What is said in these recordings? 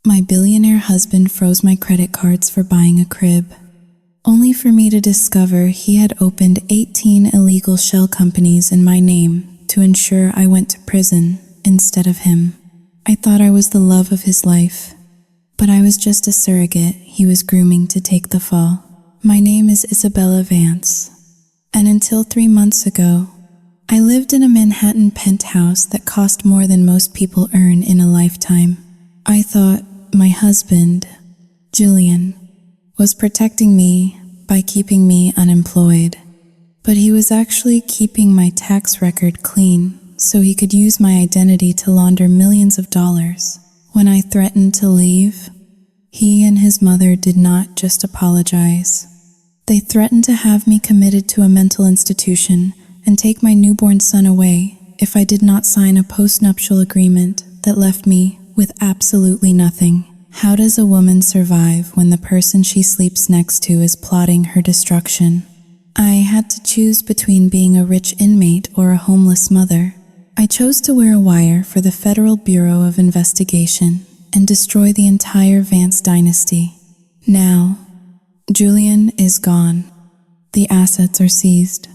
My billionaire husband froze my credit cards for buying a crib, only for me to discover he had opened 18 illegal shell companies in my name to ensure I went to prison instead of him. I thought I was the love of his life, but I was just a surrogate he was grooming to take the fall. My name is Isabella Vance, and until 3 months ago, I lived in a Manhattan penthouse that cost more than most people earn in a lifetime. I thought my husband, Julian, was protecting me by keeping me unemployed, but he was actually keeping my tax record clean so he could use my identity to launder millions of dollars. When I threatened to leave, he and his mother did not just apologize. They threatened to have me committed to a mental institution and take my newborn son away if I did not sign a postnuptial agreement that left me with absolutely nothing. How does a woman survive when the person she sleeps next to is plotting her destruction? I had to choose between being a rich inmate or a homeless mother. I chose to wear a wire for the Federal Bureau of Investigation and destroy the entire Vance dynasty. Now, Julian is gone. The assets are seized,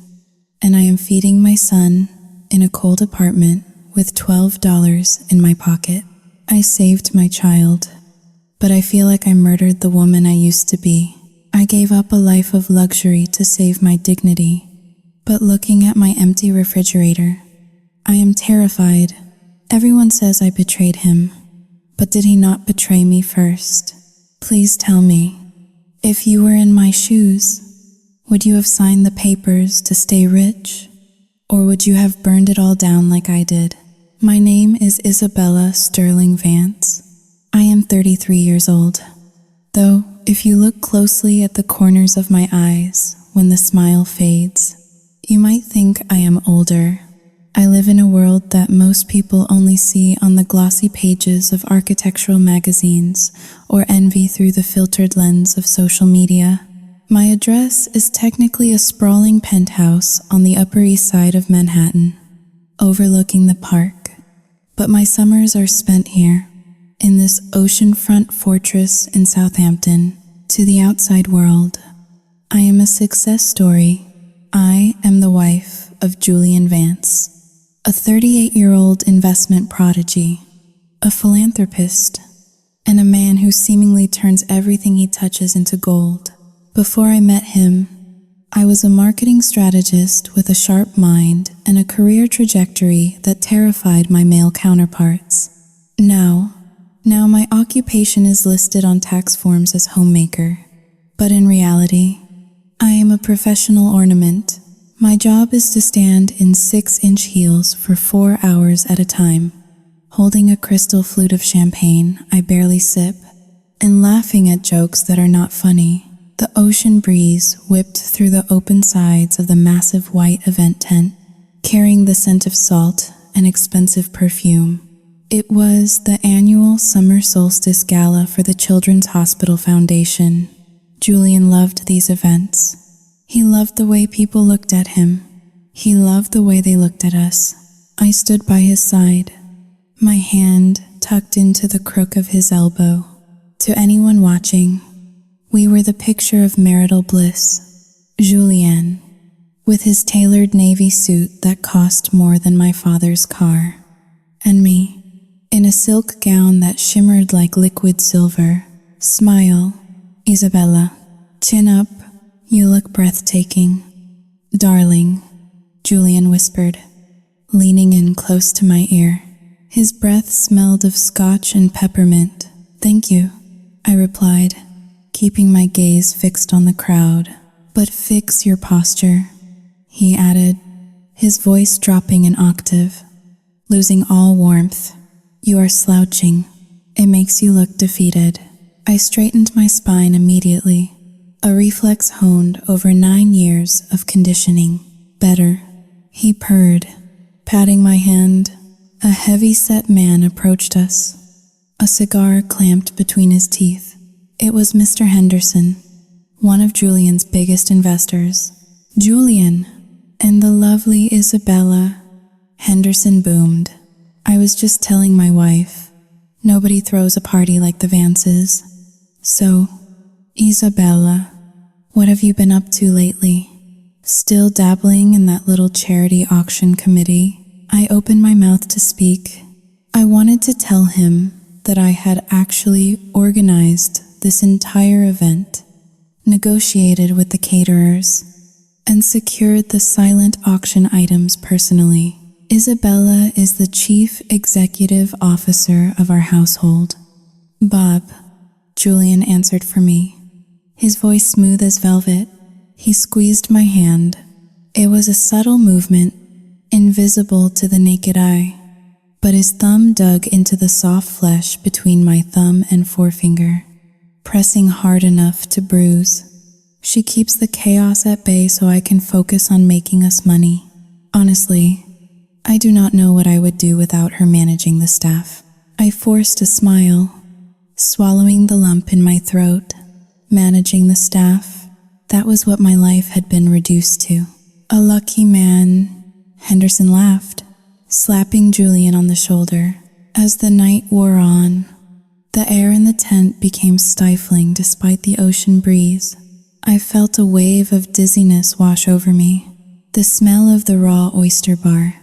and I am feeding my son in a cold apartment with $12 in my pocket. I saved my child, but I feel like I murdered the woman I used to be. I gave up a life of luxury to save my dignity, but looking at my empty refrigerator, I am terrified. Everyone says I betrayed him, but did he not betray me first? Please tell me, if you were in my shoes, would you have signed the papers to stay rich, or would you have burned it all down like I did? My name is Isabella Sterling Vance. I am 33 years old, though if you look closely at the corners of my eyes when the smile fades, you might think I am older. I live in a world that most people only see on the glossy pages of architectural magazines or envy through the filtered lens of social media. My address is technically a sprawling penthouse on the Upper East Side of Manhattan, overlooking the park. But my summers are spent here, in this oceanfront fortress in Southampton. To the outside world, I am a success story. I am the wife of Julian Vance, a 38-year-old investment prodigy, a philanthropist, and a man who seemingly turns everything he touches into gold. Before I met him, I was a marketing strategist with a sharp mind and a career trajectory that terrified my male counterparts. Now my occupation is listed on tax forms as homemaker, but in reality, I am a professional ornament. My job is to stand in 6-inch heels for 4 hours at a time, holding a crystal flute of champagne I barely sip, and laughing at jokes that are not funny. The ocean breeze whipped through the open sides of the massive white event tent, carrying the scent of salt and expensive perfume. It was the annual summer solstice gala for the Children's Hospital Foundation. Julian loved these events. He loved the way people looked at him. He loved the way they looked at us. I stood by his side, my hand tucked into the crook of his elbow. To anyone watching, we were the picture of marital bliss. Julian, with his tailored navy suit that cost more than my father's car, and me, in a silk gown that shimmered like liquid silver. Smile, Isabella. Chin up, you look breathtaking. Darling, Julian whispered, leaning in close to my ear. His breath smelled of scotch and peppermint. Thank you, I replied, keeping my gaze fixed on the crowd. But fix your posture, he added, his voice dropping an octave, losing all warmth. You are slouching. It makes you look defeated. I straightened my spine immediately, a reflex honed over 9 years of conditioning. Better, he purred, patting my hand. A heavy-set man approached us, a cigar clamped between his teeth. It was Mr. Henderson, one of Julian's biggest investors. Julian and the lovely Isabella, Henderson boomed. I was just telling my wife, Nobody throws a party like the Vances. So, Isabella, what have you been up to lately? Still dabbling in that little charity auction committee? I opened my mouth to speak. I wanted to tell him that I had actually organized this entire event, negotiated with the caterers, and secured the silent auction items personally. Isabella is the chief executive officer of our household. Bob, Julian answered for me, his voice smooth as velvet. He squeezed my hand. It was a subtle movement, invisible to the naked eye, but his thumb dug into the soft flesh between my thumb and forefinger, pressing hard enough to bruise. She keeps the chaos at bay so I can focus on making us money. Honestly, I do not know what I would do without her managing the staff. I forced a smile, swallowing the lump in my throat. Managing the staff, that was what my life had been reduced to. A lucky man, Henderson laughed, slapping Julian on the shoulder. As the night wore on, the air in the tent became stifling despite the ocean breeze. I felt a wave of dizziness wash over me. The smell of the raw oyster bar,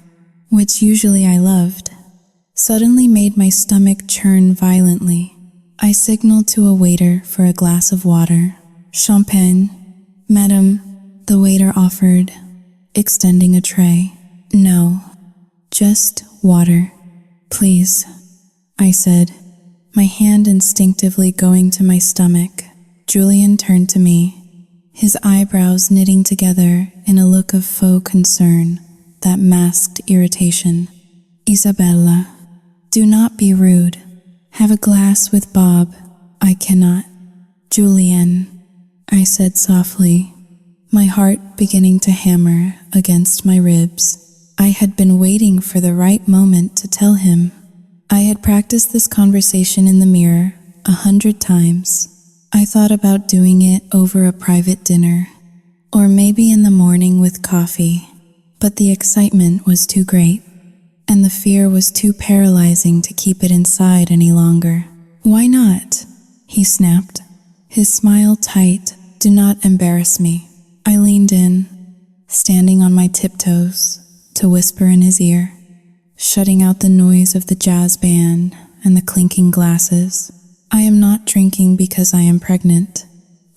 which usually I loved, suddenly made my stomach churn violently. I signaled to a waiter for a glass of water. Champagne, madam, the waiter offered, extending a tray. No, just water, please, I said, my hand instinctively going to my stomach. Julian turned to me, his eyebrows knitting together in a look of faux concern that masked irritation. Isabella, do not be rude. Have a glass with Bob. I cannot. Julian, I said softly, my heart beginning to hammer against my ribs. I had been waiting for the right moment to tell him. I had practiced this conversation in the mirror 100 times. I thought about doing it over a private dinner, or maybe in the morning with coffee, but the excitement was too great, and the fear was too paralyzing to keep it inside any longer. Why not? He snapped, his smile tight. Do not embarrass me. I leaned in, standing on my tiptoes, to whisper in his ear, shutting out the noise of the jazz band and the clinking glasses. I am not drinking because I am pregnant.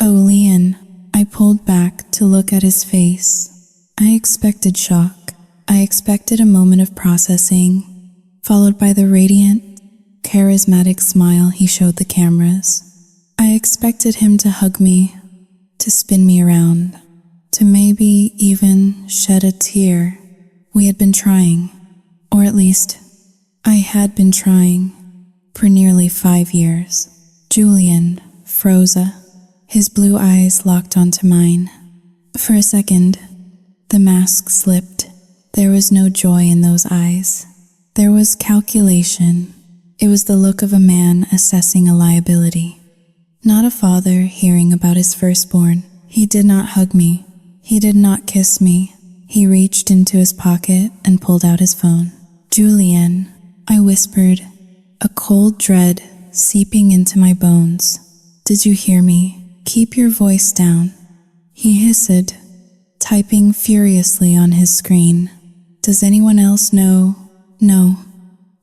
Oh, Leon, I pulled back to look at his face. I expected shock. I expected a moment of processing, followed by the radiant, charismatic smile he showed the cameras. I expected him to hug me, to spin me around, to maybe even shed a tear. We had been trying, or at least, I had been trying, for nearly 5 years. Julian froze, his blue eyes locked onto mine. For a second, the mask slipped. There was no joy in those eyes. There was calculation. It was the look of a man assessing a liability, not a father hearing about his firstborn. He did not hug me. He did not kiss me. He reached into his pocket and pulled out his phone. Julian, I whispered, a cold dread seeping into my bones. Did you hear me? Keep your voice down. He hissed, typing furiously on his screen. Does anyone else know? No,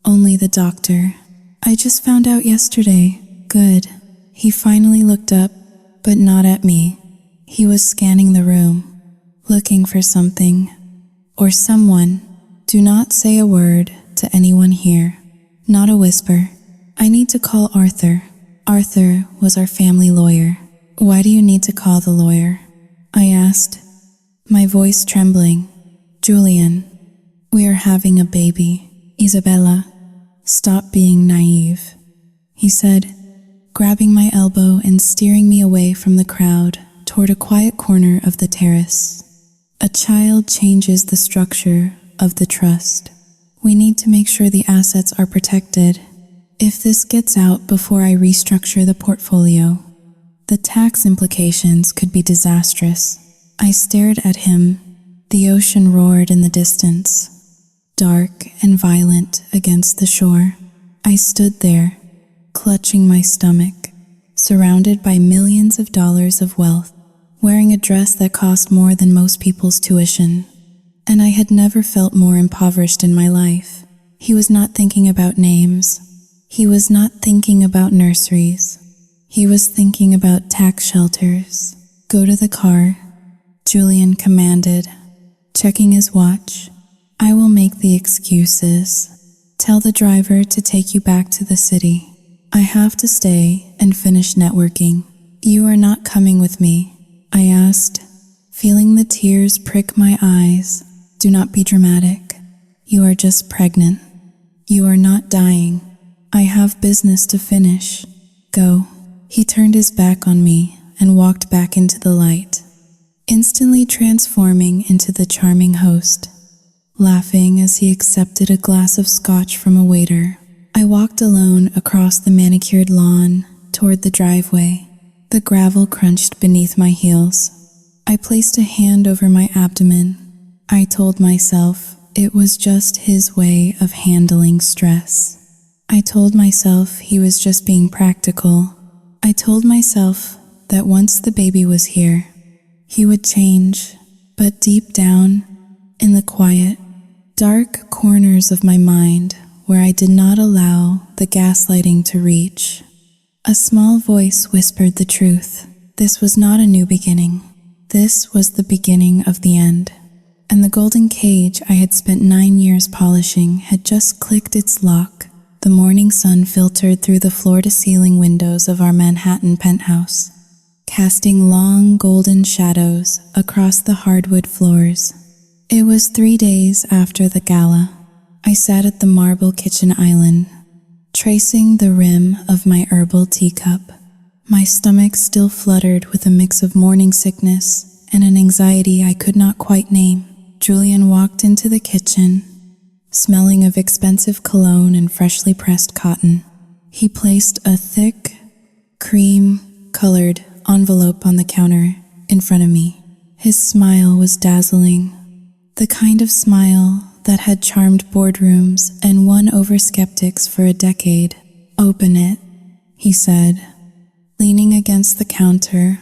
only the doctor. I just found out yesterday. Good. He finally looked up, but not at me. He was scanning the room, looking for something, or someone. Do not say a word to anyone here. Not a whisper. I need to call Arthur. Arthur was our family lawyer. Why do you need to call the lawyer? I asked, my voice trembling. Julian, we are having a baby. Isabella, stop being naive, he said, grabbing my elbow and steering me away from the crowd toward a quiet corner of the terrace. A child changes the structure of the trust. We need to make sure the assets are protected. If this gets out before I restructure the portfolio, the tax implications could be disastrous. I stared at him. The ocean roared in the distance, dark and violent against the shore. I stood there, clutching my stomach, surrounded by millions of dollars of wealth, wearing a dress that cost more than most people's tuition. And I had never felt more impoverished in my life. He was not thinking about names. He was not thinking about nurseries. He was thinking about tax shelters. "Go to the car," Julian commanded, checking his watch. "I will make the excuses. Tell the driver to take you back to the city. I have to stay and finish networking." "You are not coming with me?" I asked, feeling the tears prick my eyes. "Do not be dramatic. You are just pregnant. You are not dying. I have business to finish. Go." He turned his back on me and walked back into the light, instantly transforming into the charming host, laughing as he accepted a glass of scotch from a waiter. I walked alone across the manicured lawn toward the driveway. The gravel crunched beneath my heels. I placed a hand over my abdomen. I told myself it was just his way of handling stress. I told myself he was just being practical. I told myself that once the baby was here, he would change. But deep down, in the quiet, dark corners of my mind, where I did not allow the gaslighting to reach, a small voice whispered the truth. This was not a new beginning. This was the beginning of the end. And the golden cage I had spent 9 years polishing had just clicked its lock. The morning sun filtered through the floor-to-ceiling windows of our Manhattan penthouse, casting long golden shadows across the hardwood floors. It was 3 days after the gala. I sat at the marble kitchen island, tracing the rim of my herbal teacup. My stomach still fluttered with a mix of morning sickness and an anxiety I could not quite name. Julian walked into the kitchen, smelling of expensive cologne and freshly pressed cotton. He placed a thick, cream-colored envelope on the counter in front of me. His smile was dazzling, the kind of smile that had charmed boardrooms and won over skeptics for a decade. "Open it," he said, leaning against the counter,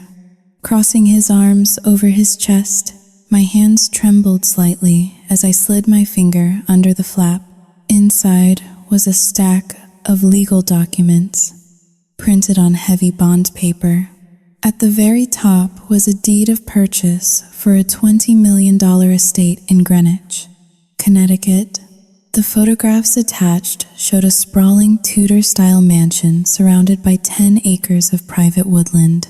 crossing his arms over his chest. My hands trembled slightly as I slid my finger under the flap. Inside was a stack of legal documents, printed on heavy bond paper. At the very top was a deed of purchase for a $20 million estate in Greenwich, Connecticut. The photographs attached showed a sprawling Tudor-style mansion surrounded by 10 acres of private woodland,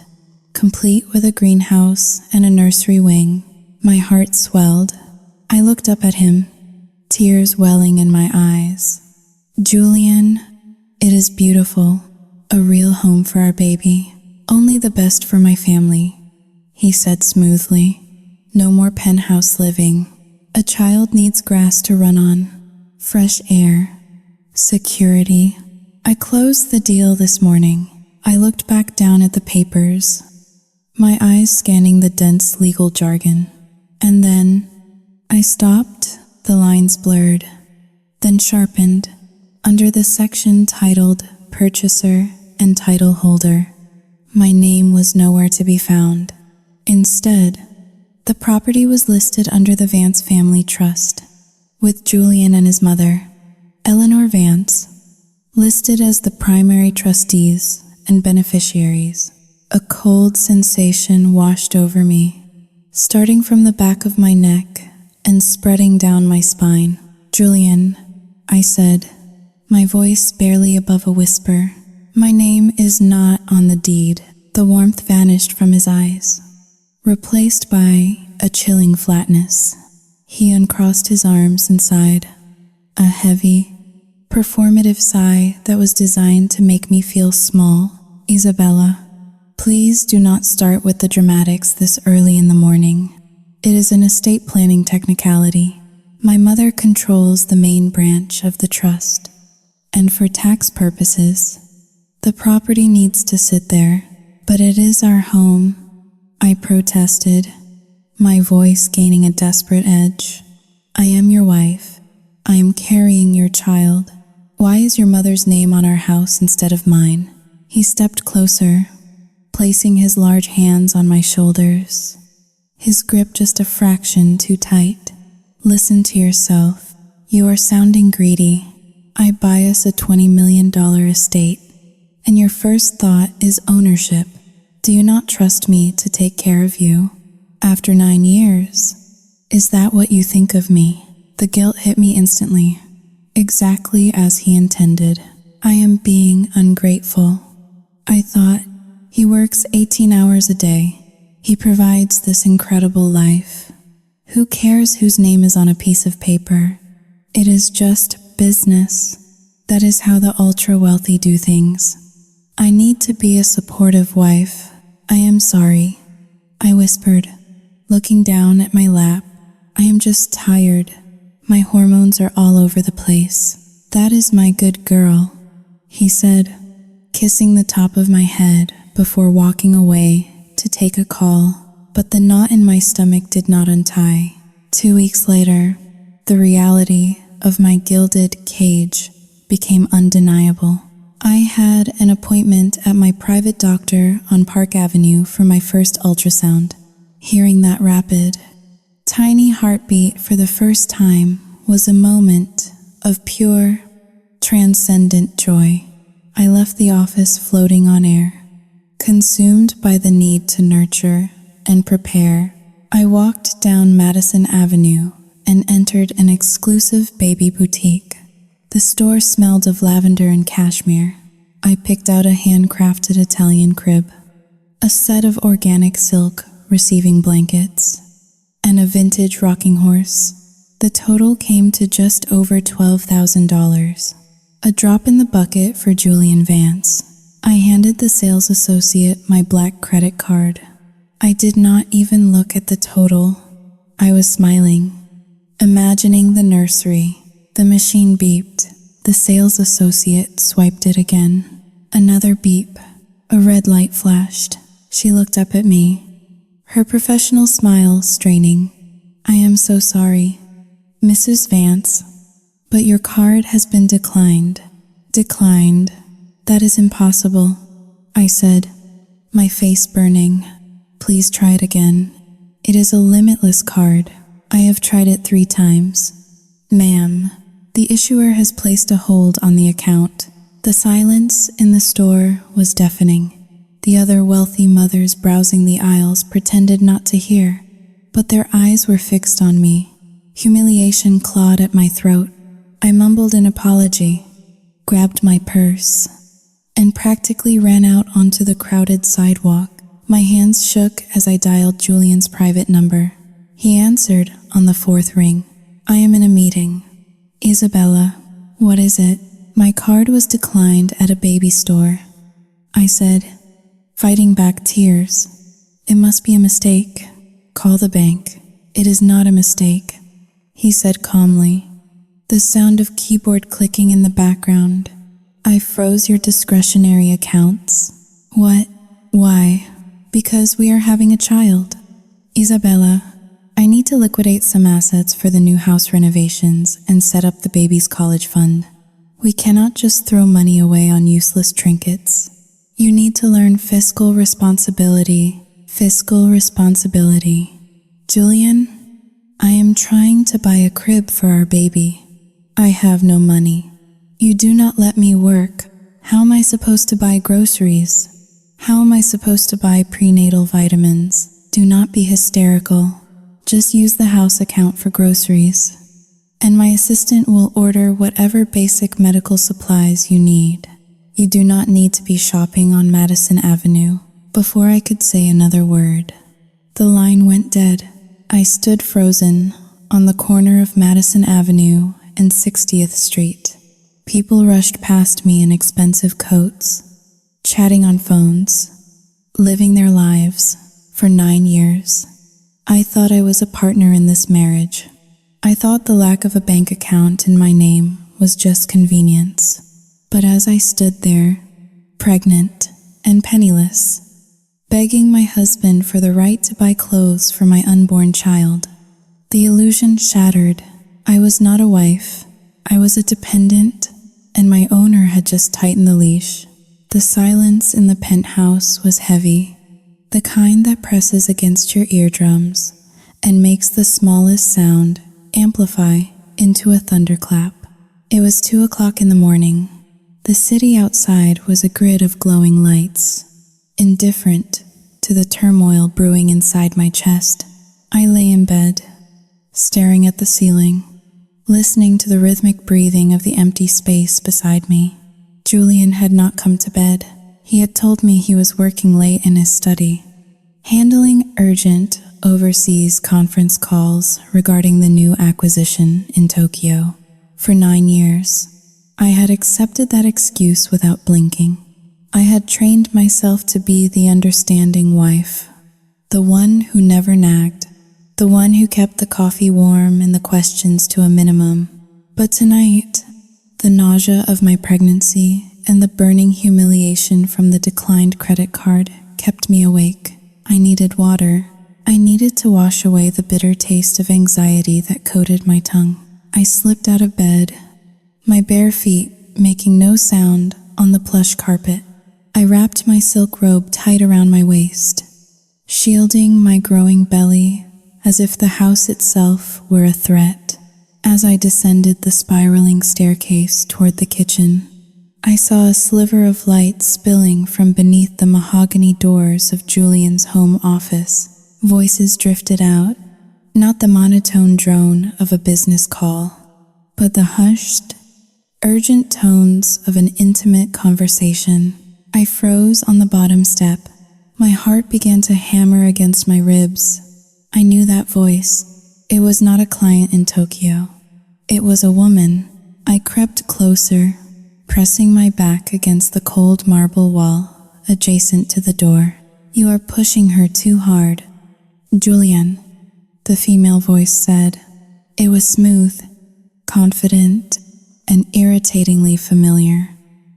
complete with a greenhouse and a nursery wing. My heart swelled. I looked up at him, tears welling in my eyes. "Julian, it is beautiful. A real home for our baby. Only the best for my family," he said smoothly. "No more penthouse living. A child needs grass to run on, fresh air, security." I closed the deal this morning. I looked back down at the papers, my eyes scanning the dense legal jargon. And then I stopped, the lines blurred, then sharpened, under the section titled Purchaser and Title Holder. My name was nowhere to be found. Instead, the property was listed under the Vance Family Trust, with Julian and his mother, Eleanor Vance, listed as the primary trustees and beneficiaries. A cold sensation washed over me, starting from the back of my neck and spreading down my spine. "Julian," I said, my voice barely above a whisper, "my name is not on the deed." The warmth vanished from his eyes, replaced by a chilling flatness. He uncrossed his arms and sighed, a heavy, performative sigh that was designed to make me feel small. "Isabella, please do not start with the dramatics this early in the morning. It is an estate planning technicality. My mother controls the main branch of the trust, and for tax purposes, the property needs to sit there. But it is our home," I protested, my voice gaining a desperate edge. "I am your wife. I am carrying your child. Why is your mother's name on our house instead of mine? He stepped closer, placing his large hands on my shoulders, his grip just a fraction too tight. Listen to yourself. You are sounding greedy. I buy us a $20 million estate, and your first thought is ownership. Do you not trust me to take care of you? After 9 years, is that what you think of me? The guilt hit me instantly, exactly as he intended. I am being ungrateful. I thought, he works 18 hours a day. He provides this incredible life. Who cares whose name is on a piece of paper? It is just business. That is how the ultra-wealthy do things. I need to be a supportive wife. I am sorry, I whispered, looking down at my lap. I am just tired. My hormones are all over the place. That is my good girl, he said, kissing the top of my head before walking away to take a call. But the knot in my stomach did not untie. 2 weeks later, the reality of my gilded cage became undeniable. I had an appointment at my private doctor on Park Avenue for my first ultrasound. Hearing that rapid, tiny heartbeat for the first time was a moment of pure, transcendent joy. I left the office floating on air, consumed by the need to nurture and prepare. I walked down Madison Avenue and entered an exclusive baby boutique. The store smelled of lavender and cashmere. I picked out a handcrafted Italian crib, a set of organic silk receiving blankets, and a vintage rocking horse. The total came to just over $12,000, a drop in the bucket for Julian Vance. I handed the sales associate my black credit card. I did not even look at the total. I was smiling, imagining the nursery. The machine beeped. The sales associate swiped it again. Another beep. A red light flashed. She looked up at me, her professional smile straining. I am so sorry, Mrs. Vance, but your card has been declined. Declined? That is impossible, I said, my face burning. Please try it again. It is a limitless card. I have tried it 3 times. Ma'am, the issuer has placed a hold on the account. The silence in the store was deafening. The other wealthy mothers browsing the aisles pretended not to hear, but their eyes were fixed on me. Humiliation clawed at my throat. I mumbled an apology, grabbed my purse, and practically ran out onto the crowded sidewalk. My hands shook as I dialed Julian's private number. He answered on the 4th ring. I am in a meeting. Isabella, what is it? My card was declined at a baby store, I said, fighting back tears. It must be a mistake. Call the bank. It is not a mistake, he said calmly, the sound of keyboard clicking in the background. I froze your discretionary accounts. What? Why? Because we are having a child. Isabella, I need to liquidate some assets for the new house renovations and set up the baby's college fund. We cannot just throw money away on useless trinkets. You need to learn fiscal responsibility. Fiscal responsibility. Julian, I am trying to buy a crib for our baby. I have no money. You do not let me work. How am I supposed to buy groceries? How am I supposed to buy prenatal vitamins? Do not be hysterical. Just use the house account for groceries, and my assistant will order whatever basic medical supplies you need. You do not need to be shopping on Madison Avenue. Before I could say another word, the line went dead. I stood frozen on the corner of Madison Avenue and 60th Street. People rushed past me in expensive coats, chatting on phones, living their lives for 9 years. I thought I was a partner in this marriage. I thought the lack of a bank account in my name was just convenience. But as I stood there, pregnant and penniless, begging my husband for the right to buy clothes for my unborn child, the illusion shattered. I was not a wife. I was a dependent, and my owner had just tightened the leash. The silence in the penthouse was heavy, the kind that presses against your eardrums and makes the smallest sound amplify into a thunderclap. It was 2 o'clock in the morning. The city outside was a grid of glowing lights, indifferent to the turmoil brewing inside my chest. I lay in bed, staring at the ceiling, listening to the rhythmic breathing of the empty space beside me. Julian had not come to bed. He had told me he was working late in his study, handling urgent overseas conference calls regarding the new acquisition in Tokyo. For 9 years, I had accepted that excuse without blinking. I had trained myself to be the understanding wife, the one who never nagged, the one who kept the coffee warm and the questions to a minimum. But tonight, the nausea of my pregnancy and the burning humiliation from the declined credit card kept me awake. I needed water. I needed to wash away the bitter taste of anxiety that coated my tongue. I slipped out of bed, my bare feet making no sound on the plush carpet. I wrapped my silk robe tight around my waist, shielding my growing belly as if the house itself were a threat. As I descended the spiraling staircase toward the kitchen, I saw a sliver of light spilling from beneath the mahogany doors of Julian's home office. Voices drifted out, not the monotone drone of a business call, but the hushed, urgent tones of an intimate conversation. I froze on the bottom step. My heart began to hammer against my ribs. I knew that voice. It was not a client in Tokyo. It was a woman. I crept closer, pressing my back against the cold marble wall adjacent to the door. "You are pushing her too hard, Julian," the female voice said. It was smooth, confident, and irritatingly familiar.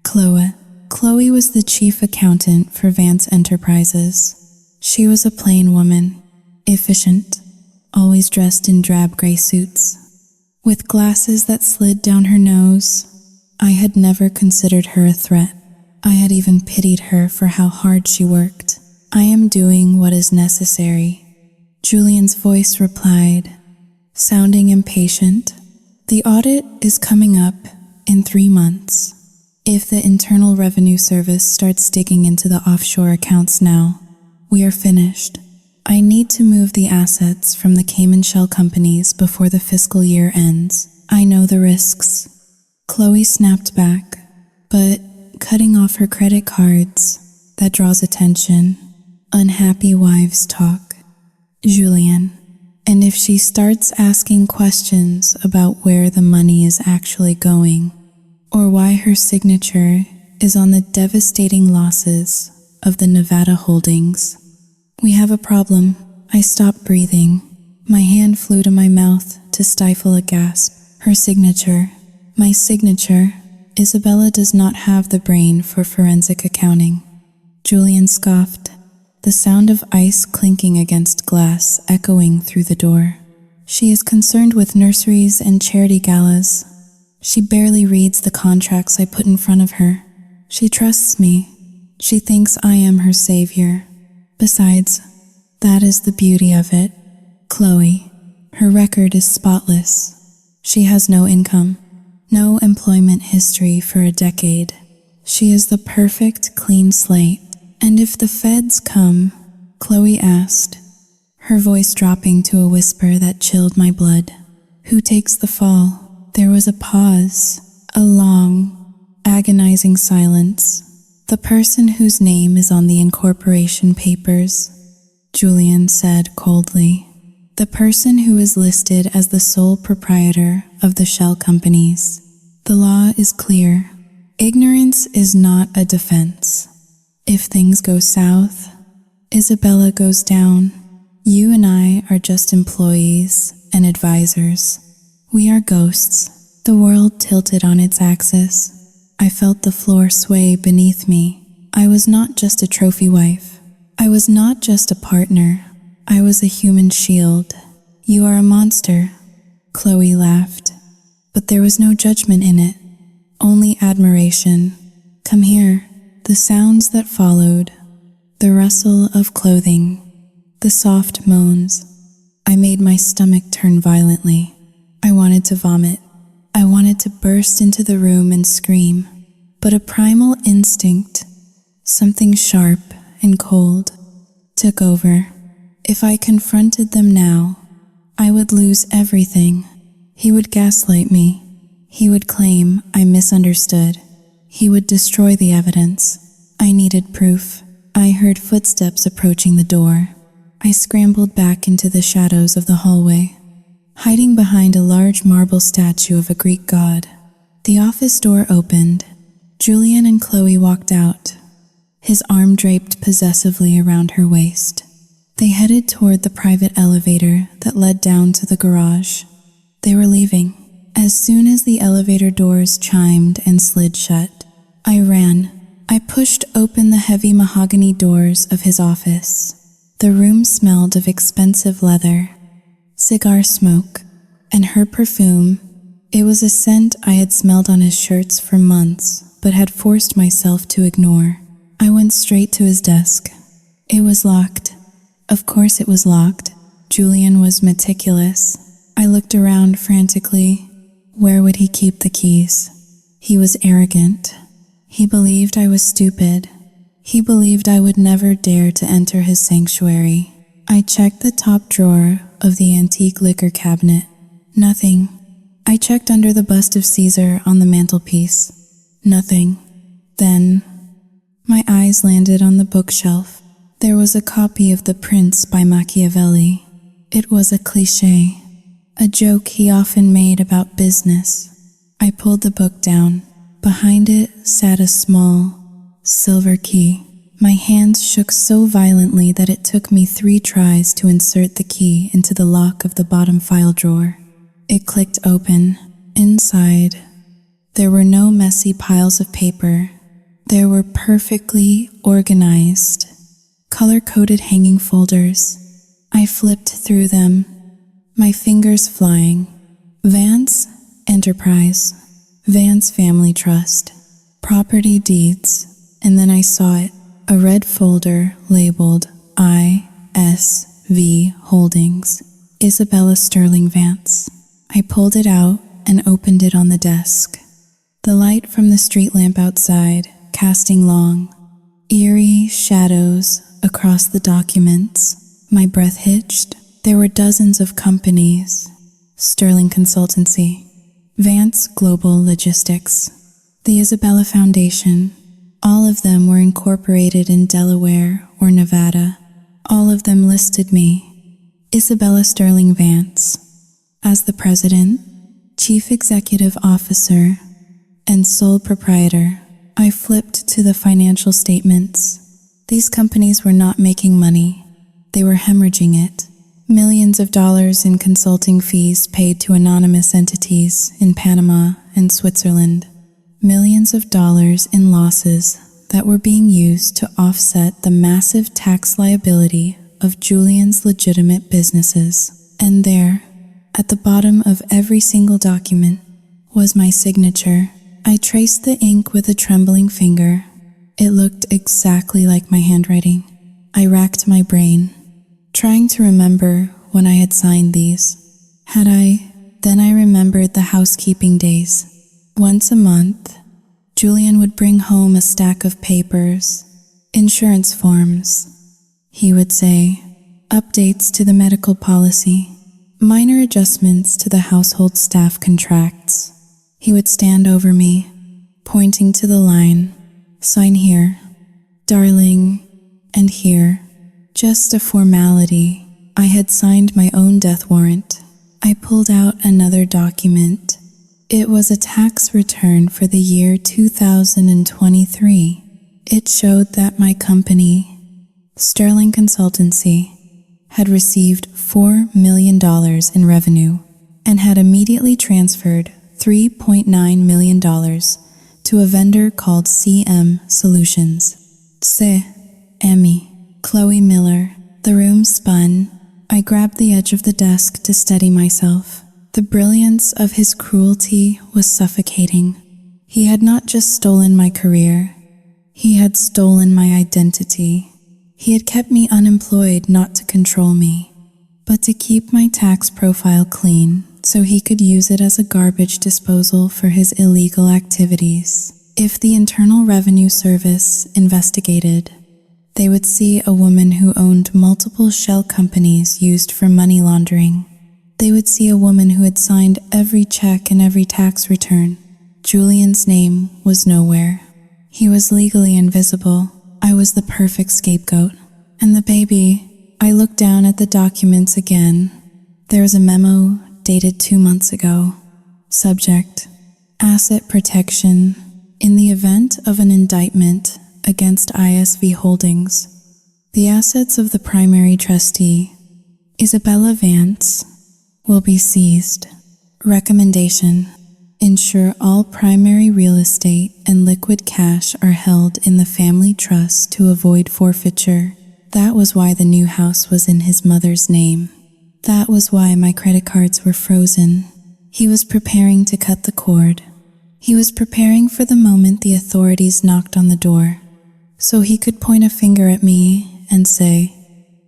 Chloe was the chief accountant for Vance Enterprises. She was a plain woman, efficient, always dressed in drab gray suits, with glasses that slid down her nose. I had never considered her a threat. I had even pitied her for how hard she worked. "I am doing what is necessary," Julian's voice replied, sounding impatient. "The audit is coming up in 3 months. If the Internal Revenue Service starts digging into the offshore accounts now, we are finished. I need to move the assets from the Cayman shell companies before the fiscal year ends. I know the risks." Chloe snapped back, "But cutting off her credit cards, that draws attention. Unhappy wives talk, Julian. And if she starts asking questions about where the money is actually going, or why her signature is on the devastating losses of the Nevada holdings, we have a problem." I stopped breathing. My hand flew to my mouth to stifle a gasp. Her signature. My signature. Isabella does not have the brain for forensic accounting. Julian scoffed, the sound of ice clinking against glass echoing through the door. "She is concerned with nurseries and charity galas. She barely reads the contracts I put in front of her. She trusts me. She thinks I am her savior. Besides, that is the beauty of it. Chloe, her record is spotless. She has no income, no employment history for a decade. She is the perfect clean slate. And if the feds come," Chloe asked, her voice dropping to a whisper that chilled my blood, "who takes the fall?" There was a pause, a long, agonizing silence. "The person whose name is on the incorporation papers," Julian said coldly. "The person who is listed as the sole proprietor of the shell companies. The law is clear. Ignorance is not a defense. If things go south, Isabella goes down. You and I are just employees and advisors. We are ghosts." The world tilted on its axis. I felt the floor sway beneath me. I was not just a trophy wife. I was not just a partner. I was a human shield. "You are a monster," Chloe laughed, but there was no judgment in it, only admiration. Come here. The sounds that followed, the rustle of clothing, the soft moans. I made my stomach turn violently. I wanted to vomit. I wanted to burst into the room and scream. But a primal instinct, something sharp and cold, took over. If I confronted them now, I would lose everything. He would gaslight me. He would claim I misunderstood. He would destroy the evidence. I needed proof. I heard footsteps approaching the door. I scrambled back into the shadows of the hallway, hiding behind a large marble statue of a Greek god. The office door opened. Julian and Chloe walked out, his arm draped possessively around her waist. They headed toward the private elevator that led down to the garage. They were leaving. As soon as the elevator doors chimed and slid shut, I ran. I pushed open the heavy mahogany doors of his office. The room smelled of expensive leather, cigar smoke, and her perfume. It was a scent I had smelled on his shirts for months, but had forced myself to ignore. I went straight to his desk. It was locked. Of course it was locked. Julian was meticulous. I looked around frantically. Where would he keep the keys? He was arrogant. He believed I was stupid. He believed I would never dare to enter his sanctuary. I checked the top drawer of the antique liquor cabinet. Nothing. I checked under the bust of Caesar on the mantelpiece. Nothing. Then, my eyes landed on the bookshelf. There was a copy of The Prince by Machiavelli. It was a cliché, a joke he often made about business. I pulled the book down. Behind it sat a small, silver key. My hands shook so violently that it took me 3 tries to insert the key into the lock of the bottom file drawer. It clicked open. Inside, there were no messy piles of paper. There were perfectly organized, color-coded hanging folders. I flipped through them, my fingers flying. Vance Enterprise, Vance Family Trust, Property Deeds, and then I saw it, a red folder labeled ISV Holdings, Isabella Sterling Vance. I pulled it out and opened it on the desk. The light from the street lamp outside, casting long, eerie shadows across the documents. My breath hitched. There were dozens of companies. Sterling Consultancy, Vance Global Logistics, the Isabella Foundation. All of them were incorporated in Delaware or Nevada. All of them listed me, Isabella Sterling Vance, as the president, chief executive officer, and sole proprietor. I flipped to the financial statements. These companies were not making money. They were hemorrhaging it. Millions of dollars in consulting fees paid to anonymous entities in Panama and Switzerland. Millions of dollars in losses that were being used to offset the massive tax liability of Julian's legitimate businesses. And there, at the bottom of every single document, was my signature. I traced the ink with a trembling finger. It looked exactly like my handwriting. I racked my brain, trying to remember when I had signed these. Had I? Then I remembered the housekeeping days. Once a month, Julian would bring home a stack of papers, insurance forms. He would say, updates to the medical policy, minor adjustments to the household staff contracts. He would stand over me, pointing to the line, sign here, darling, and here. Just a formality. I had signed my own death warrant. I pulled out another document. It was a tax return for the year 2023. It showed that my company, Sterling Consultancy, had received $4 million in revenue and had immediately transferred $3.9 million to a vendor called CM Solutions. Emmy, Chloe Miller. The room spun. I grabbed the edge of the desk to steady myself. The brilliance of his cruelty was suffocating. He had not just stolen my career, he had stolen my identity. He had kept me unemployed not to control me, but to keep my tax profile clean so he could use it as a garbage disposal for his illegal activities. If the Internal Revenue Service investigated, they would see a woman who owned multiple shell companies used for money laundering. They would see a woman who had signed every check and every tax return. Julian's name was nowhere. He was legally invisible. I was the perfect scapegoat. And the baby, I looked down at the documents again. There was a memo dated 2 months ago. Subject: Asset protection in the event of an indictment against ISV Holdings. The assets of the primary trustee, Isabella Vance, will be seized. Recommendation: ensure all primary real estate and liquid cash are held in the family trust to avoid forfeiture. That was why the new house was in his mother's name. That was why my credit cards were frozen. He was preparing to cut the cord. He was preparing for the moment the authorities knocked on the door, so he could point a finger at me and say,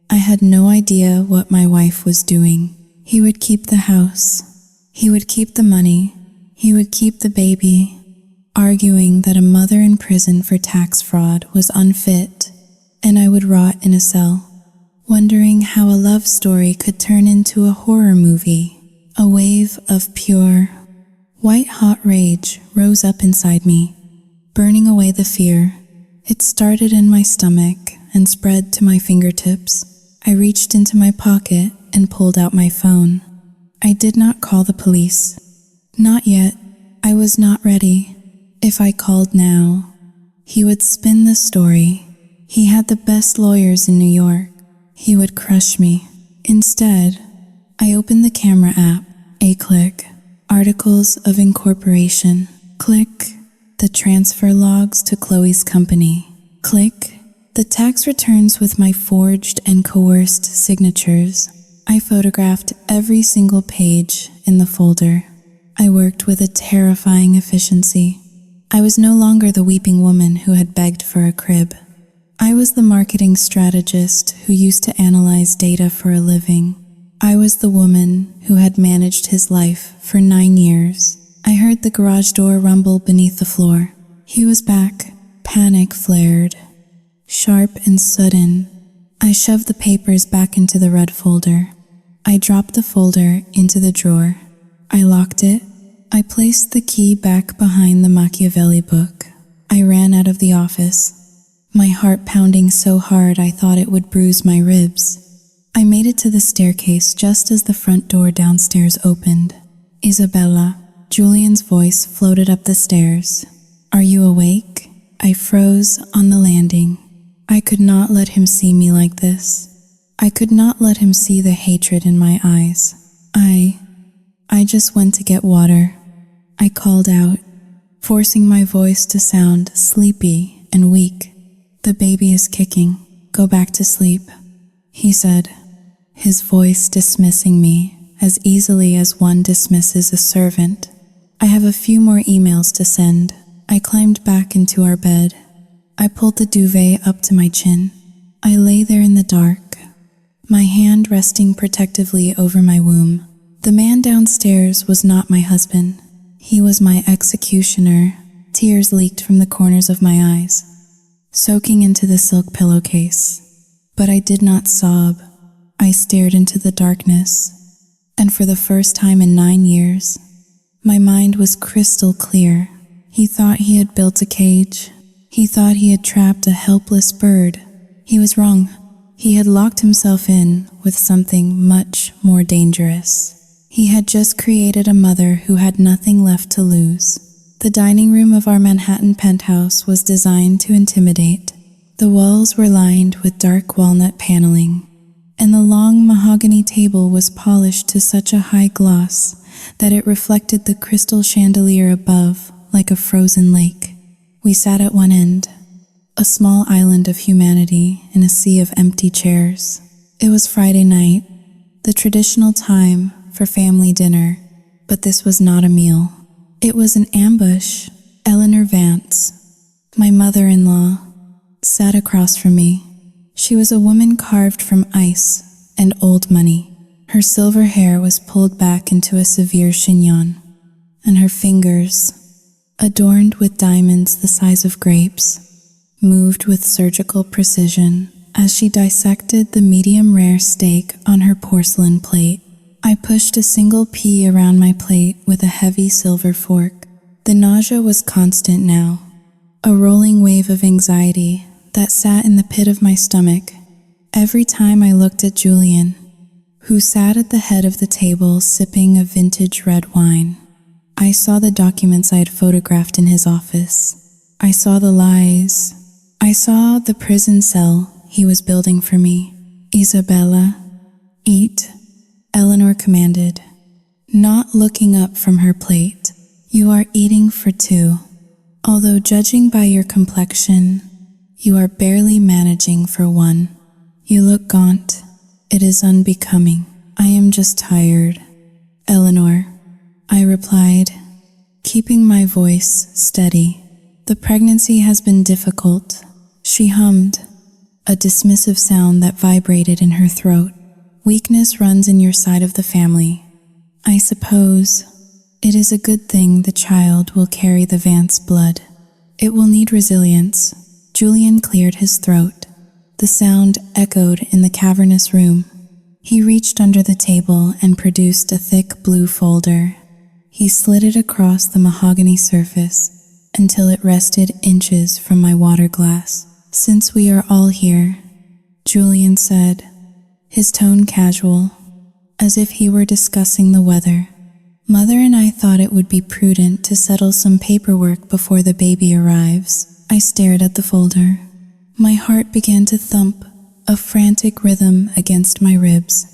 I had no idea what my wife was doing. He would keep the house. He would keep the money. He would keep the baby, arguing that a mother in prison for tax fraud was unfit, and I would rot in a cell, wondering how a love story could turn into a horror movie. A wave of pure, white-hot rage rose up inside me, burning away the fear. It started in my stomach and spread to my fingertips. I reached into my pocket and pulled out my phone. I did not call the police. Not yet. I was not ready. If I called now, he would spin the story. He had the best lawyers in New York. He would crush me. Instead, I opened the camera app. A click. Articles of incorporation. Click. The transfer logs to Chloe's company. Click. The tax returns with my forged and coerced signatures. I photographed every single page in the folder. I worked with a terrifying efficiency. I was no longer the weeping woman who had begged for a crib. I was the marketing strategist who used to analyze data for a living. I was the woman who had managed his life for 9 years. I heard the garage door rumble beneath the floor. He was back. Panic flared. Sharp and sudden, I shoved the papers back into the red folder. I dropped the folder into the drawer. I locked it. I placed the key back behind the Machiavelli book. I ran out of the office, my heart pounding so hard I thought it would bruise my ribs. I made it to the staircase just as the front door downstairs opened. Isabella, Julian's voice floated up the stairs. Are you awake? I froze on the landing. I could not let him see me like this. I could not let him see the hatred in my eyes. I just went to get water. I called out, forcing my voice to sound sleepy and weak. The baby is kicking. Go back to sleep, he said, his voice dismissing me as easily as one dismisses a servant. I have a few more emails to send. I climbed back into our bed. I pulled the duvet up to my chin. I lay there in the dark, my hand resting protectively over my womb. The man downstairs was not my husband. He was my executioner. Tears leaked from the corners of my eyes, soaking into the silk pillowcase. But I did not sob. I stared into the darkness, and for the first time in 9 years, my mind was crystal clear. He thought he had built a cage. He thought he had trapped a helpless bird. He was wrong. He had locked himself in with something much more dangerous. He had just created a mother who had nothing left to lose. The dining room of our Manhattan penthouse was designed to intimidate. The walls were lined with dark walnut paneling, and the long mahogany table was polished to such a high gloss that it reflected the crystal chandelier above like a frozen lake. We sat at one end, a small island of humanity in a sea of empty chairs. It was Friday night, the traditional time for family dinner, but this was not a meal. It was an ambush, Eleanor Vance, my mother-in-law, sat across from me. She was a woman carved from ice and old money. Her silver hair was pulled back into a severe chignon, and her fingers, adorned with diamonds the size of grapes, moved with surgical precision as she dissected the medium-rare steak on her porcelain plate. I pushed a single pea around my plate with a heavy silver fork. The nausea was constant now, a rolling wave of anxiety that sat in the pit of my stomach every time I looked at Julian, who sat at the head of the table sipping a vintage red wine. I saw the documents I had photographed in his office. I saw the lies. I saw the prison cell he was building for me. "Isabella, eat," Eleanor commanded, not looking up from her plate. "You are eating for two. Although judging by your complexion, you are barely managing for one. You look gaunt. It is unbecoming." "I am just tired, Eleanor," I replied, keeping my voice steady. "The pregnancy has been difficult," she hummed, a dismissive sound that vibrated in her throat. "Weakness runs in your side of the family. I suppose it is a good thing the child will carry the Vance blood. It will need resilience." Julian cleared his throat. The sound echoed in the cavernous room. He reached under the table and produced a thick blue folder. He slid it across the mahogany surface until it rested inches from my water glass. "Since we are all here," Julian said, his tone casual, as if he were discussing the weather. "Mother and I thought it would be prudent to settle some paperwork before the baby arrives." I stared at the folder. My heart began to thump, a frantic rhythm against my ribs.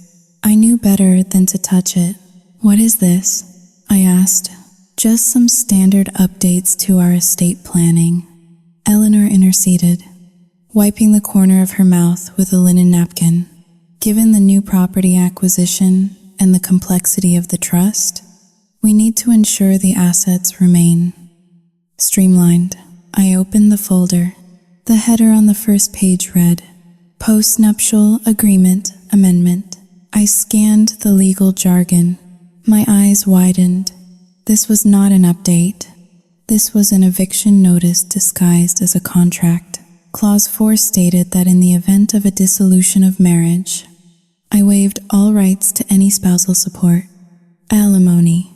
I knew better than to touch it. "What is this?" I asked. "Just some standard updates to our estate planning," Eleanor interceded, wiping the corner of her mouth with a linen napkin. "Given the new property acquisition and the complexity of the trust, we need to ensure the assets remain streamlined." I opened the folder. The header on the first page read, "Post-nuptial agreement amendment." I scanned the legal jargon. My eyes widened. This was not an update. This was an eviction notice disguised as a contract. Clause 4 stated that in the event of a dissolution of marriage, I waived all rights to any spousal support, alimony,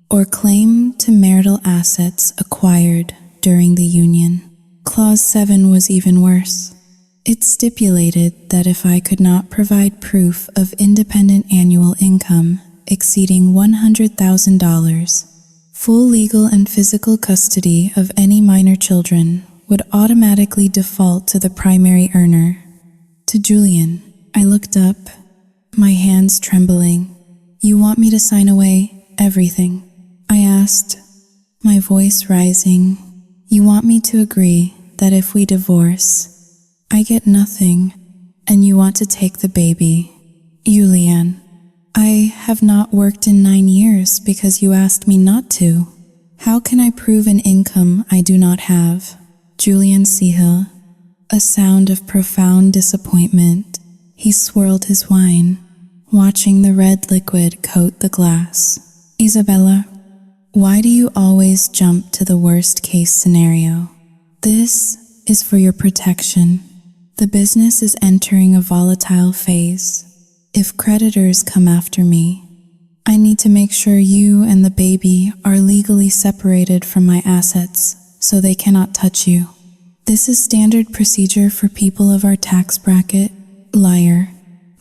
or claim to marital assets acquired during the union. Clause 7 was even worse. It stipulated that if I could not provide proof of independent annual income exceeding $100,000, full legal and physical custody of any minor children would automatically default to the primary earner, to Julian. I looked up, my hands trembling. "You want me to sign away everything?" I asked, my voice rising. "You want me to agree that if we divorce, I get nothing, and you want to take the baby?" "Julian, I have not worked in 9 years because you asked me not to. How can I prove an income I do not have?" Julian Sihil, a sound of profound disappointment. He swirled his wine, watching the red liquid coat the glass. "Isabella, why do you always jump to the worst case scenario? This is for your protection. The business is entering a volatile phase. If creditors come after me, I need to make sure you and the baby are legally separated from my assets so they cannot touch you. This is standard procedure for people of our tax bracket." "Liar."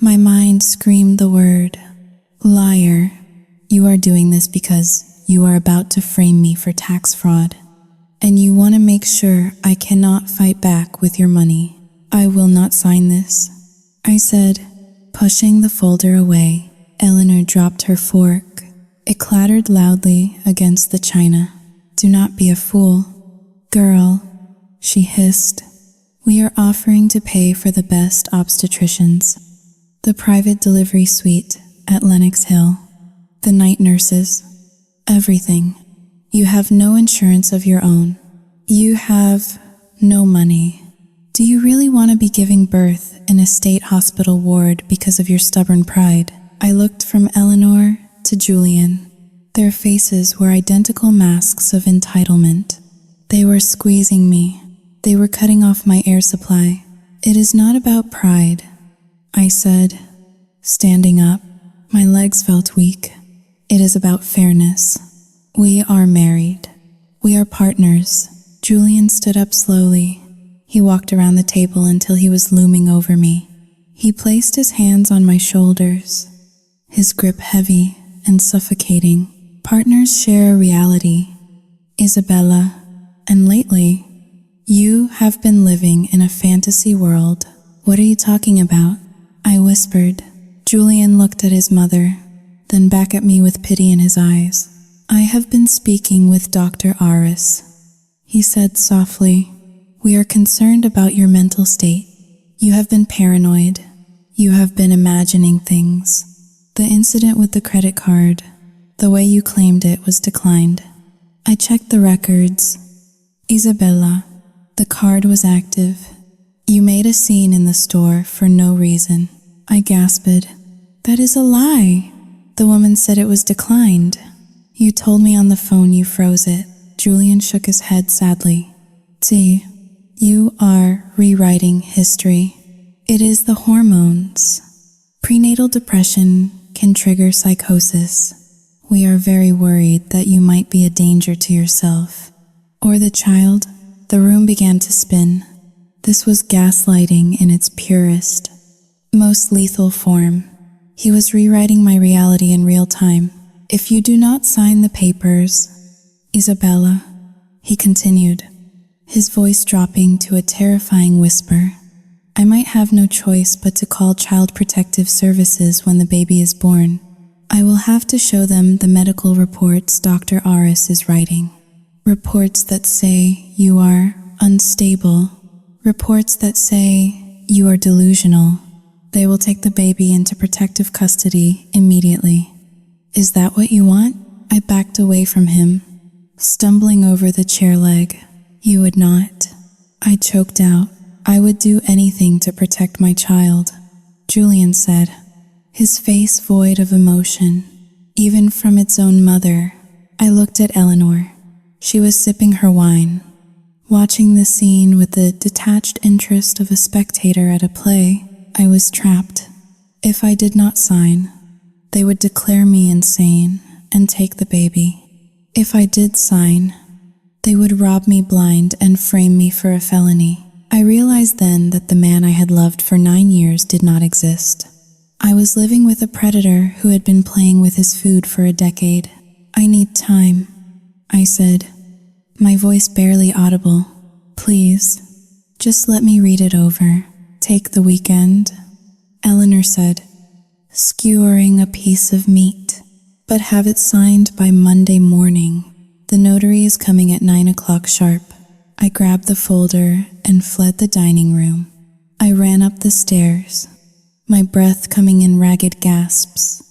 My mind screamed the word. "Liar. You are doing this because you are about to frame me for tax fraud, and you want to make sure I cannot fight back with your money." "I will not sign this," I said, pushing the folder away. Eleanor dropped her fork. It clattered loudly against the china. "Do not be a fool, girl," she hissed. "We are offering to pay for the best obstetricians, the private delivery suite at Lenox Hill, the night nurses, everything. You have no insurance of your own, You have no money. Do you really want to be giving birth in a state hospital ward because of your stubborn pride? I looked from Eleanor to Julian. Their faces were identical masks of entitlement. They were squeezing me. They were cutting off my air supply. It is not about pride, I said, standing up. My legs felt weak. It is about fairness. We are married. We are partners. Julian stood up slowly. He walked around the table until he was looming over me. He placed his hands on my shoulders, his grip heavy and suffocating. Partners share a reality, Isabella, and lately, you have been living in a fantasy world. What are you talking about? I whispered. Julian looked at his mother, then back at me with pity in his eyes. I have been speaking with Dr. Aris. He said softly, we are concerned about your mental state. You have been paranoid. You have been imagining things. The incident with the credit card, the way you claimed it, was declined. I checked the records. Isabella, the card was active. You made a scene in the store for no reason. I gasped. That is a lie. The woman said it was declined. You told me on the phone you froze it. Julian shook his head sadly. See, you are rewriting history. It is the hormones. Prenatal depression can trigger psychosis. We are very worried that you might be a danger to yourself or the child. The room began to spin. This was gaslighting in its purest, most lethal form. He was rewriting my reality in real time. If you do not sign the papers, Isabella, he continued, his voice dropping to a terrifying whisper, I might have no choice but to call Child Protective Services when the baby is born. I will have to show them the medical reports Dr. Aris is writing. Reports that say you are unstable. Reports that say you are delusional. They will take the baby into protective custody immediately. Is that what you want? I backed away from him, stumbling over the chair leg. You would not. I choked out. I would do anything to protect my child, Julian said, his face void of emotion, even from its own mother. I looked at Eleanor. She was sipping her wine, watching the scene with the detached interest of a spectator at a play. I was trapped. If I did not sign, they would declare me insane and take the baby. If I did sign, they would rob me blind and frame me for a felony. I realized then that the man I had loved for 9 years did not exist. I was living with a predator who had been playing with his food for a decade. I need time, I said, my voice barely audible. Please, just let me read it over. Take the weekend, Eleanor said, skewering a piece of meat, but have it signed by Monday morning. The notary is coming at 9 o'clock sharp. I grabbed the folder and fled the dining room. I ran up the stairs, my breath coming in ragged gasps.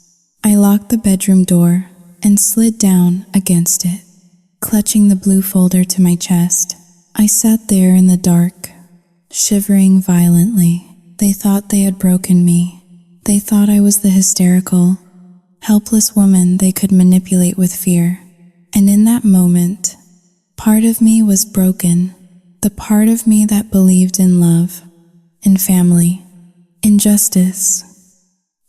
I locked the bedroom door and slid down against it, clutching the blue folder to my chest. I sat there in the dark, shivering violently. They thought they had broken me. They thought I was the hysterical, helpless woman they could manipulate with fear. And in that moment, part of me was broken, the part of me that believed in love, in family, in justice.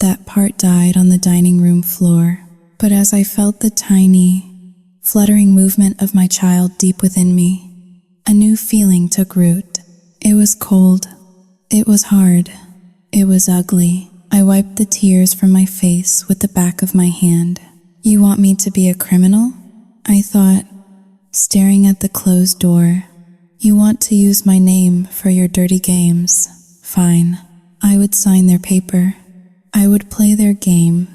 That part died on the dining room floor. But as I felt the tiny, fluttering movement of my child deep within me, a new feeling took root. It was cold. It was hard. It was ugly. I wiped the tears from my face with the back of my hand. You want me to be a criminal? I thought, staring at the closed door. You want to use my name for your dirty games. Fine. I would sign their paper. I would play their game.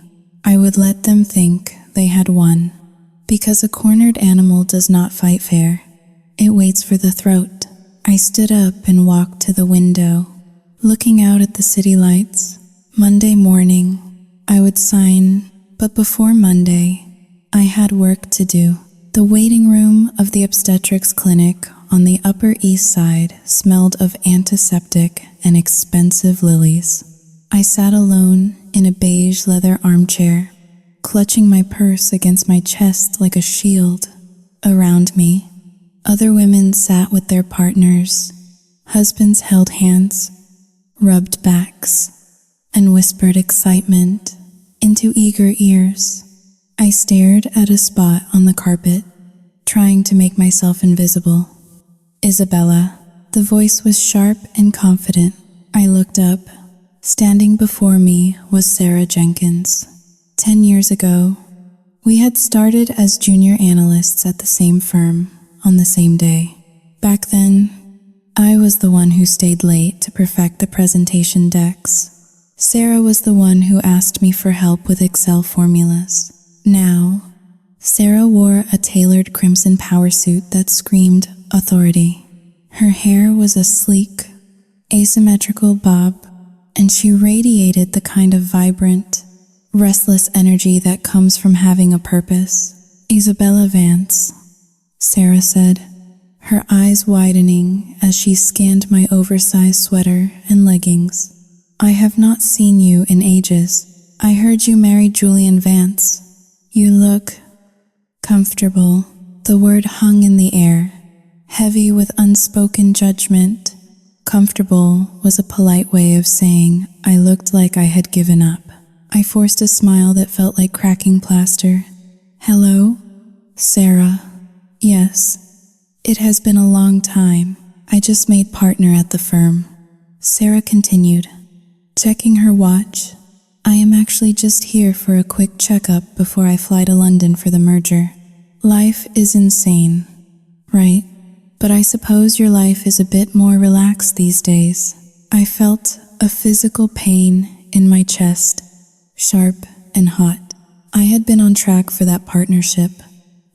I would let them think they had won. Because a cornered animal does not fight fair. It waits for the throat. I stood up and walked to the window, looking out at the city lights. Monday morning, I would sign, but before Monday, I had work to do. The waiting room of the obstetrics clinic on the Upper East Side smelled of antiseptic and expensive lilies. I sat alone in a beige leather armchair, clutching my purse against my chest like a shield. Around me, other women sat with their partners. Husbands held hands, rubbed backs, and whispered excitement into eager ears. I stared at a spot on the carpet, trying to make myself invisible. Isabella. The voice was sharp and confident. I looked up. Standing before me was Sarah Jenkins. 10 years ago, we had started as junior analysts at the same firm on the same day. Back then, I was the one who stayed late to perfect the presentation decks. Sarah was the one who asked me for help with Excel formulas. Now, Sarah wore a tailored crimson power suit that screamed authority. Her hair was a sleek, asymmetrical bob, and she radiated the kind of vibrant, restless energy that comes from having a purpose. Isabella Vance, Sarah said, her eyes widening as she scanned my oversized sweater and leggings. I have not seen you in ages. I heard you married Julian Vance. You look comfortable. The word hung in the air, heavy with unspoken judgment. Comfortable was a polite way of saying I looked like I had given up. I forced a smile that felt like cracking plaster. Hello? Sarah. Yes. It has been a long time. I just made partner at the firm. Sarah continued, checking her watch. I am actually just here for a quick checkup before I fly to London for the merger. Life is insane, right? But I suppose your life is a bit more relaxed these days. I felt a physical pain in my chest, sharp and hot. I had been on track for that partnership.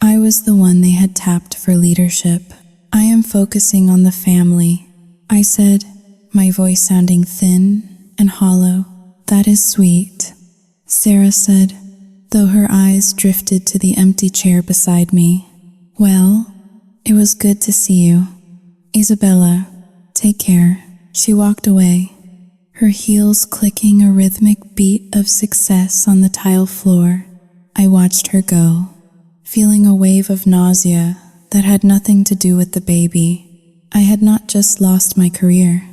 I was the one they had tapped for leadership. I am focusing on the family, I said, my voice sounding thin and hollow. That is sweet, Sarah said, though her eyes drifted to the empty chair beside me. Well, it was good to see you. Isabella, take care. She walked away, her heels clicking a rhythmic beat of success on the tile floor. I watched her go, feeling a wave of nausea that had nothing to do with the baby. I had not just lost my career.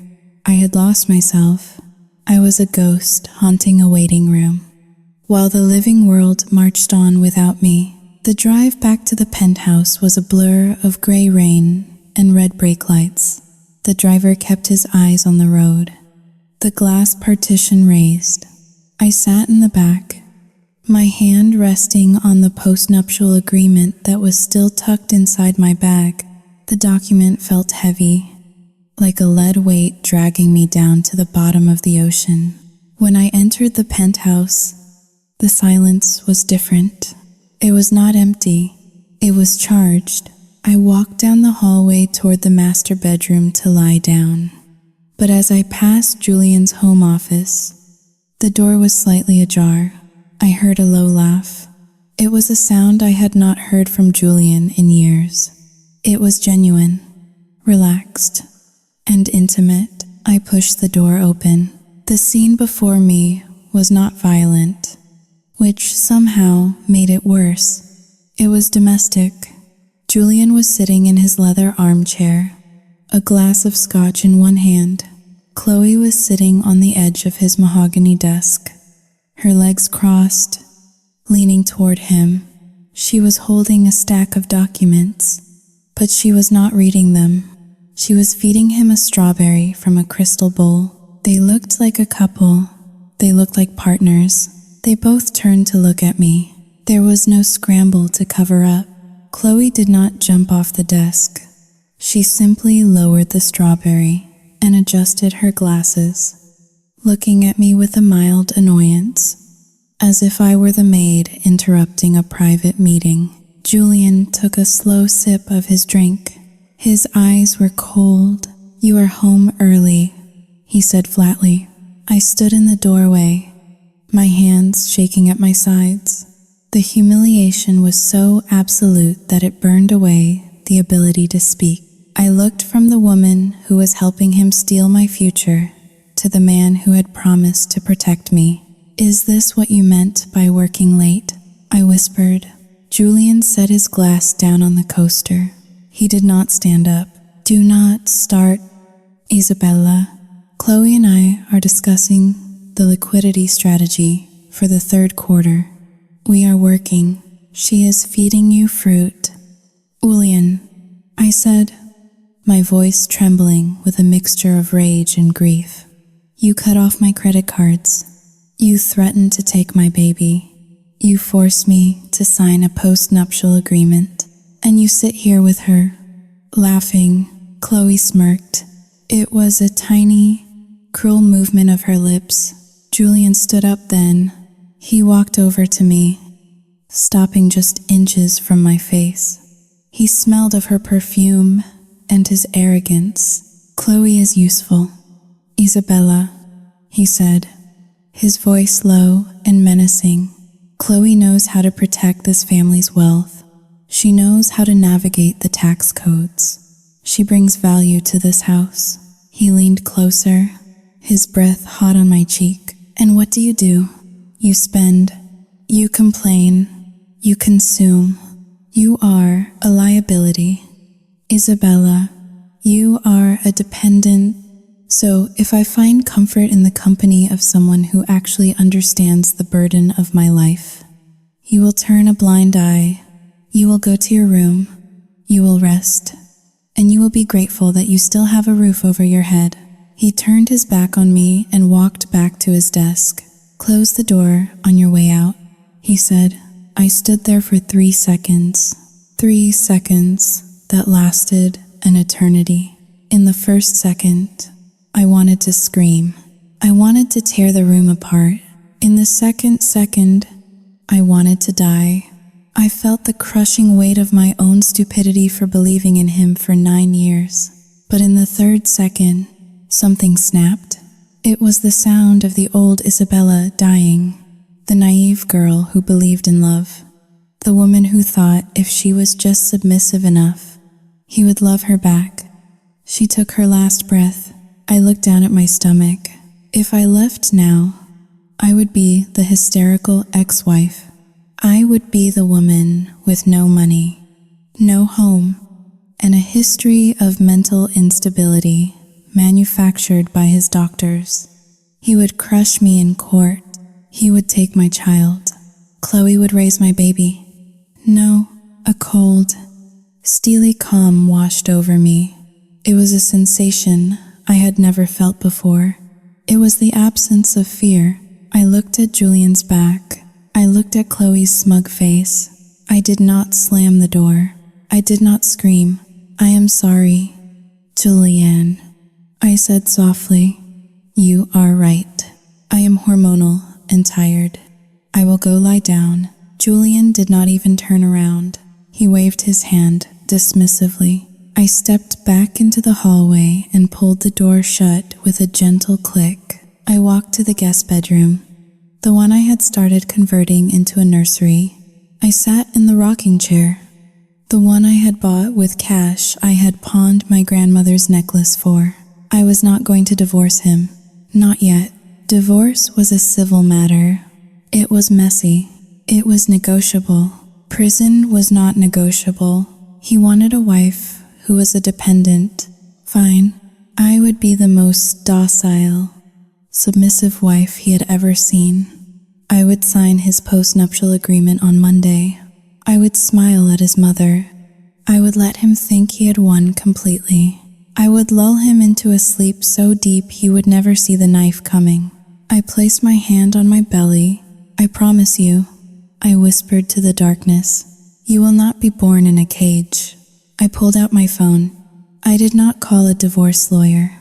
I had lost myself. I was a ghost haunting a waiting room. While the living world marched on without me, the drive back to the penthouse was a blur of gray rain and red brake lights. The driver kept his eyes on the road, the glass partition raised. I sat in the back, my hand resting on the postnuptial agreement that was still tucked inside my bag. The document felt heavy, like a lead weight dragging me down to the bottom of the ocean. When I entered the penthouse, the silence was different. It was not empty. It was charged. I walked down the hallway toward the master bedroom to lie down. But as I passed Julian's home office, the door was slightly ajar. I heard a low laugh. It was a sound I had not heard from Julian in years. It was genuine, relaxed, and intimate. I pushed the door open. The scene before me was not violent, which somehow made it worse. It was domestic. Julian was sitting in his leather armchair, a glass of scotch in one hand. Chloe was sitting on the edge of his mahogany desk, her legs crossed, leaning toward him. She was holding a stack of documents, but she was not reading them. She was feeding him a strawberry from a crystal bowl. They looked like a couple. They looked like partners. They both turned to look at me. There was no scramble to cover up. Chloe did not jump off the desk. She simply lowered the strawberry and adjusted her glasses, looking at me with a mild annoyance, as if I were the maid interrupting a private meeting. Julian took a slow sip of his drink. His eyes were cold. "You are home early," he said flatly. I stood in the doorway, my hands shaking at my sides. The humiliation was so absolute that it burned away the ability to speak. "I I looked from the woman who was helping him steal my future to the man who had promised to protect me. "Is this what you meant by working late?" I whispered. Julian set his glass down on the coaster. He did not stand up. "Do not start, Isabella. Chloe and I are discussing the liquidity strategy for the third quarter. We are working. She is feeding you fruit." "Julian," I said, my voice trembling with a mixture of rage and grief. "You cut off my credit cards. You threatened to take my baby. You forced me to sign a post-nuptial agreement. And you sit here with her, laughing." Chloe smirked. It was a tiny, cruel movement of her lips. Julian stood up then. He walked over to me, stopping just inches from my face. He smelled of her perfume and his arrogance. "Chloe is useful, Isabella," he said, his voice low and menacing. "Chloe knows how to protect this family's wealth. She knows how to navigate the tax codes. She brings value to this house." He leaned closer, his breath hot on my cheek. "And what do? You spend, you complain, you consume. You are a liability. Isabella, you are a dependent. So if I find comfort in the company of someone who actually understands the burden of my life, you will turn a blind eye. You will go to your room. You will rest. And you will be grateful that you still have a roof over your head." He turned his back on me and walked back to his desk. "Close the door on your way out," he said. I stood there for 3 seconds. 3 seconds that lasted an eternity. In the first second, I wanted to scream. I wanted to tear the room apart. In the second second, I wanted to die. I felt the crushing weight of my own stupidity for believing in him for 9 years. But in the third second, something snapped. It was the sound of the old Isabella dying, the naive girl who believed in love, the woman who thought if she was just submissive enough, he would love her back. She took her last breath. I looked down at my stomach. If I left now, I would be the hysterical ex-wife. I would be the woman with no money, no home, and a history of mental instability manufactured by his doctors. He would crush me in court. He would take my child. Chloe would raise my baby. No, a cold, steely calm washed over me. It was a sensation I had never felt before. It was the absence of fear. I looked at Julian's back. I looked at Chloe's smug face. I did not slam the door. I did not scream. "I am sorry, Julianne," I said softly. "You are right. I am hormonal and tired. I will go lie down." Julian did not even turn around. He waved his hand dismissively. I stepped back into the hallway and pulled the door shut with a gentle click. I walked to the guest bedroom, the one I had started converting into a nursery. I sat in the rocking chair, the one I had bought with cash I had pawned my grandmother's necklace for. I was not going to divorce him. Not yet. Divorce was a civil matter. It was messy. It was negotiable. Prison was not negotiable. He wanted a wife who was a dependent. Fine. I would be the most docile, submissive wife he had ever seen. I would sign his post-nuptial agreement on Monday. I would smile at his mother. I would let him think he had won completely. I would lull him into a sleep so deep he would never see the knife coming. I placed my hand on my belly. "I promise you," I whispered to the darkness, "you will not be born in a cage." I pulled out my phone. I did not call a divorce lawyer.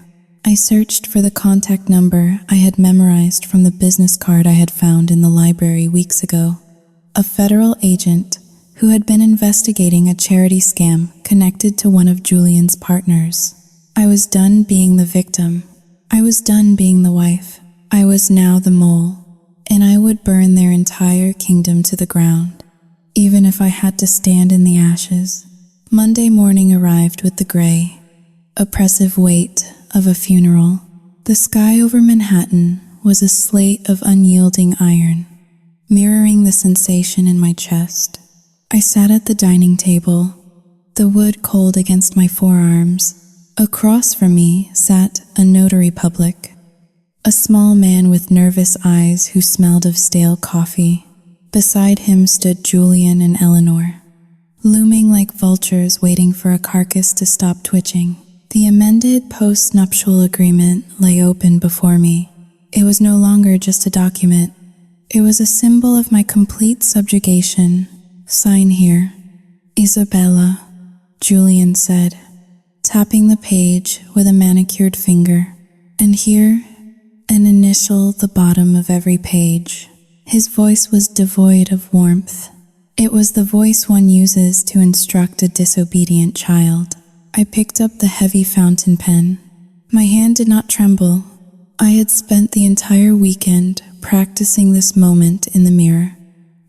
I searched for the contact number I had memorized from the business card I had found in the library weeks ago. A federal agent who had been investigating a charity scam connected to one of Julian's partners. I was done being the victim. I was done being the wife. I was now the mole, and I would burn their entire kingdom to the ground, even if I had to stand in the ashes. Monday morning arrived with the gray. oppressive weight of a funeral. The sky over Manhattan was a slate of unyielding iron, mirroring the sensation in my chest. I sat at the dining table, the wood cold against my forearms. Across from me sat a notary public, a small man with nervous eyes who smelled of stale coffee. Beside him stood Julian and Eleanor, looming like vultures waiting for a carcass to stop twitching. The amended post-nuptial agreement lay open before me. It was no longer just a document. It was a symbol of my complete subjugation. "Sign here." "Isabella," Julian said, tapping the page with a manicured finger. "And here, an initial the bottom of every page." His voice was devoid of warmth. It was the voice one uses to instruct a disobedient child. I picked up the heavy fountain pen. My hand did not tremble. I had spent the entire weekend practicing this moment in the mirror,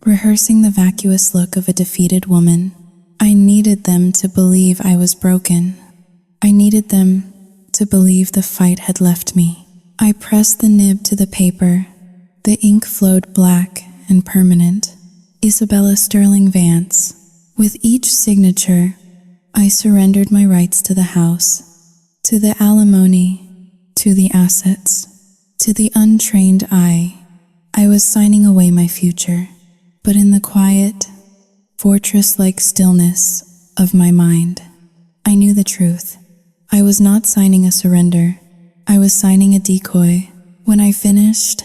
rehearsing the vacuous look of a defeated woman. I needed them to believe I was broken. I needed them to believe the fight had left me. I pressed the nib to the paper. The ink flowed black and permanent. Isabella Sterling Vance. With each signature, I surrendered my rights to the house, to the alimony, to the assets, to the untrained eye. I was signing away my future, but in the quiet, fortress-like stillness of my mind, I knew the truth. I was not signing a surrender. I was signing a decoy. When I finished,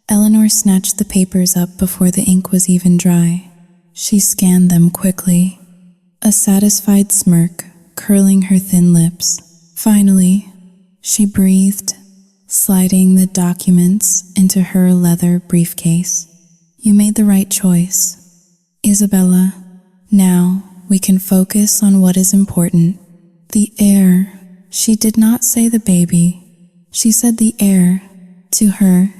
Eleanor snatched the papers up before the ink was even dry. She scanned them quickly, a satisfied smirk curling her thin lips. Finally, she breathed, sliding the documents into her leather briefcase. "You made the right choice, Isabella. Now we can focus on what is important. The heir." She did not say the baby. She said the heir. To her,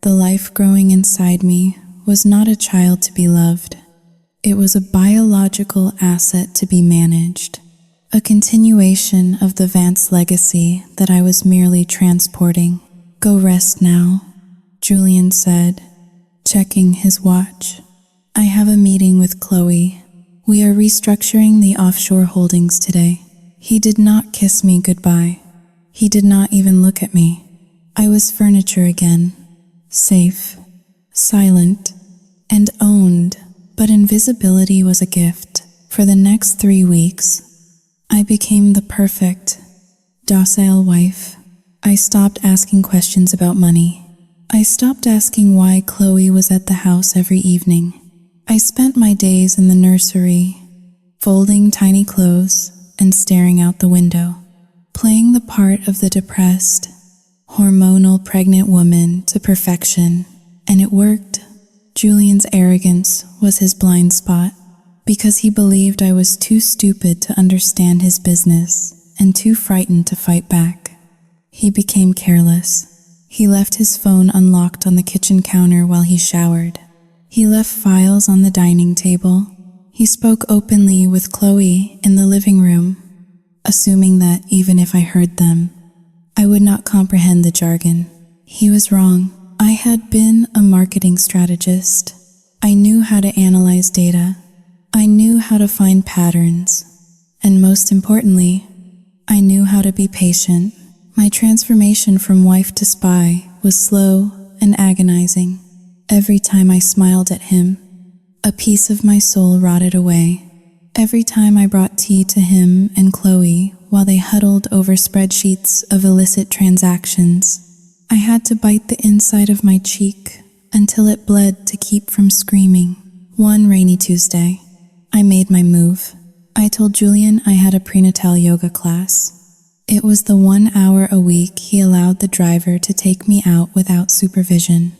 the life growing inside me was not a child to be loved. It was a biological asset to be managed, a continuation of the Vance legacy that I was merely transporting. "Go rest now," Julian said, checking his watch. "I have a meeting with Chloe. We are restructuring the offshore holdings today." He did not kiss me goodbye. He did not even look at me. I was furniture again, safe, silent, and owned, but invisibility was a gift. For the next 3 weeks, I became the perfect, docile wife. I stopped asking questions about money. I stopped asking why Chloe was at the house every evening. I spent my days in the nursery, folding tiny clothes and staring out the window, playing the part of the depressed, hormonal pregnant woman to perfection. And it worked. Julian's arrogance was his blind spot, because he believed I was too stupid to understand his business and too frightened to fight back. He became careless. He left his phone unlocked on the kitchen counter while he showered. He left files on the dining table. He spoke openly with Chloe in the living room, assuming that even if I heard them, I would not comprehend the jargon. He was wrong. I had been a marketing strategist. I knew how to analyze data. I knew how to find patterns. And most importantly, I knew how to be patient. My transformation from wife to spy was slow and agonizing. Every time I smiled at him, a piece of my soul rotted away. Every time I brought tea to him and Chloe while they huddled over spreadsheets of illicit transactions, I had to bite the inside of my cheek until it bled to keep from screaming. One rainy Tuesday, I made my move. I told Julian I had a prenatal yoga class. It was the 1 hour a week he allowed the driver to take me out without supervision.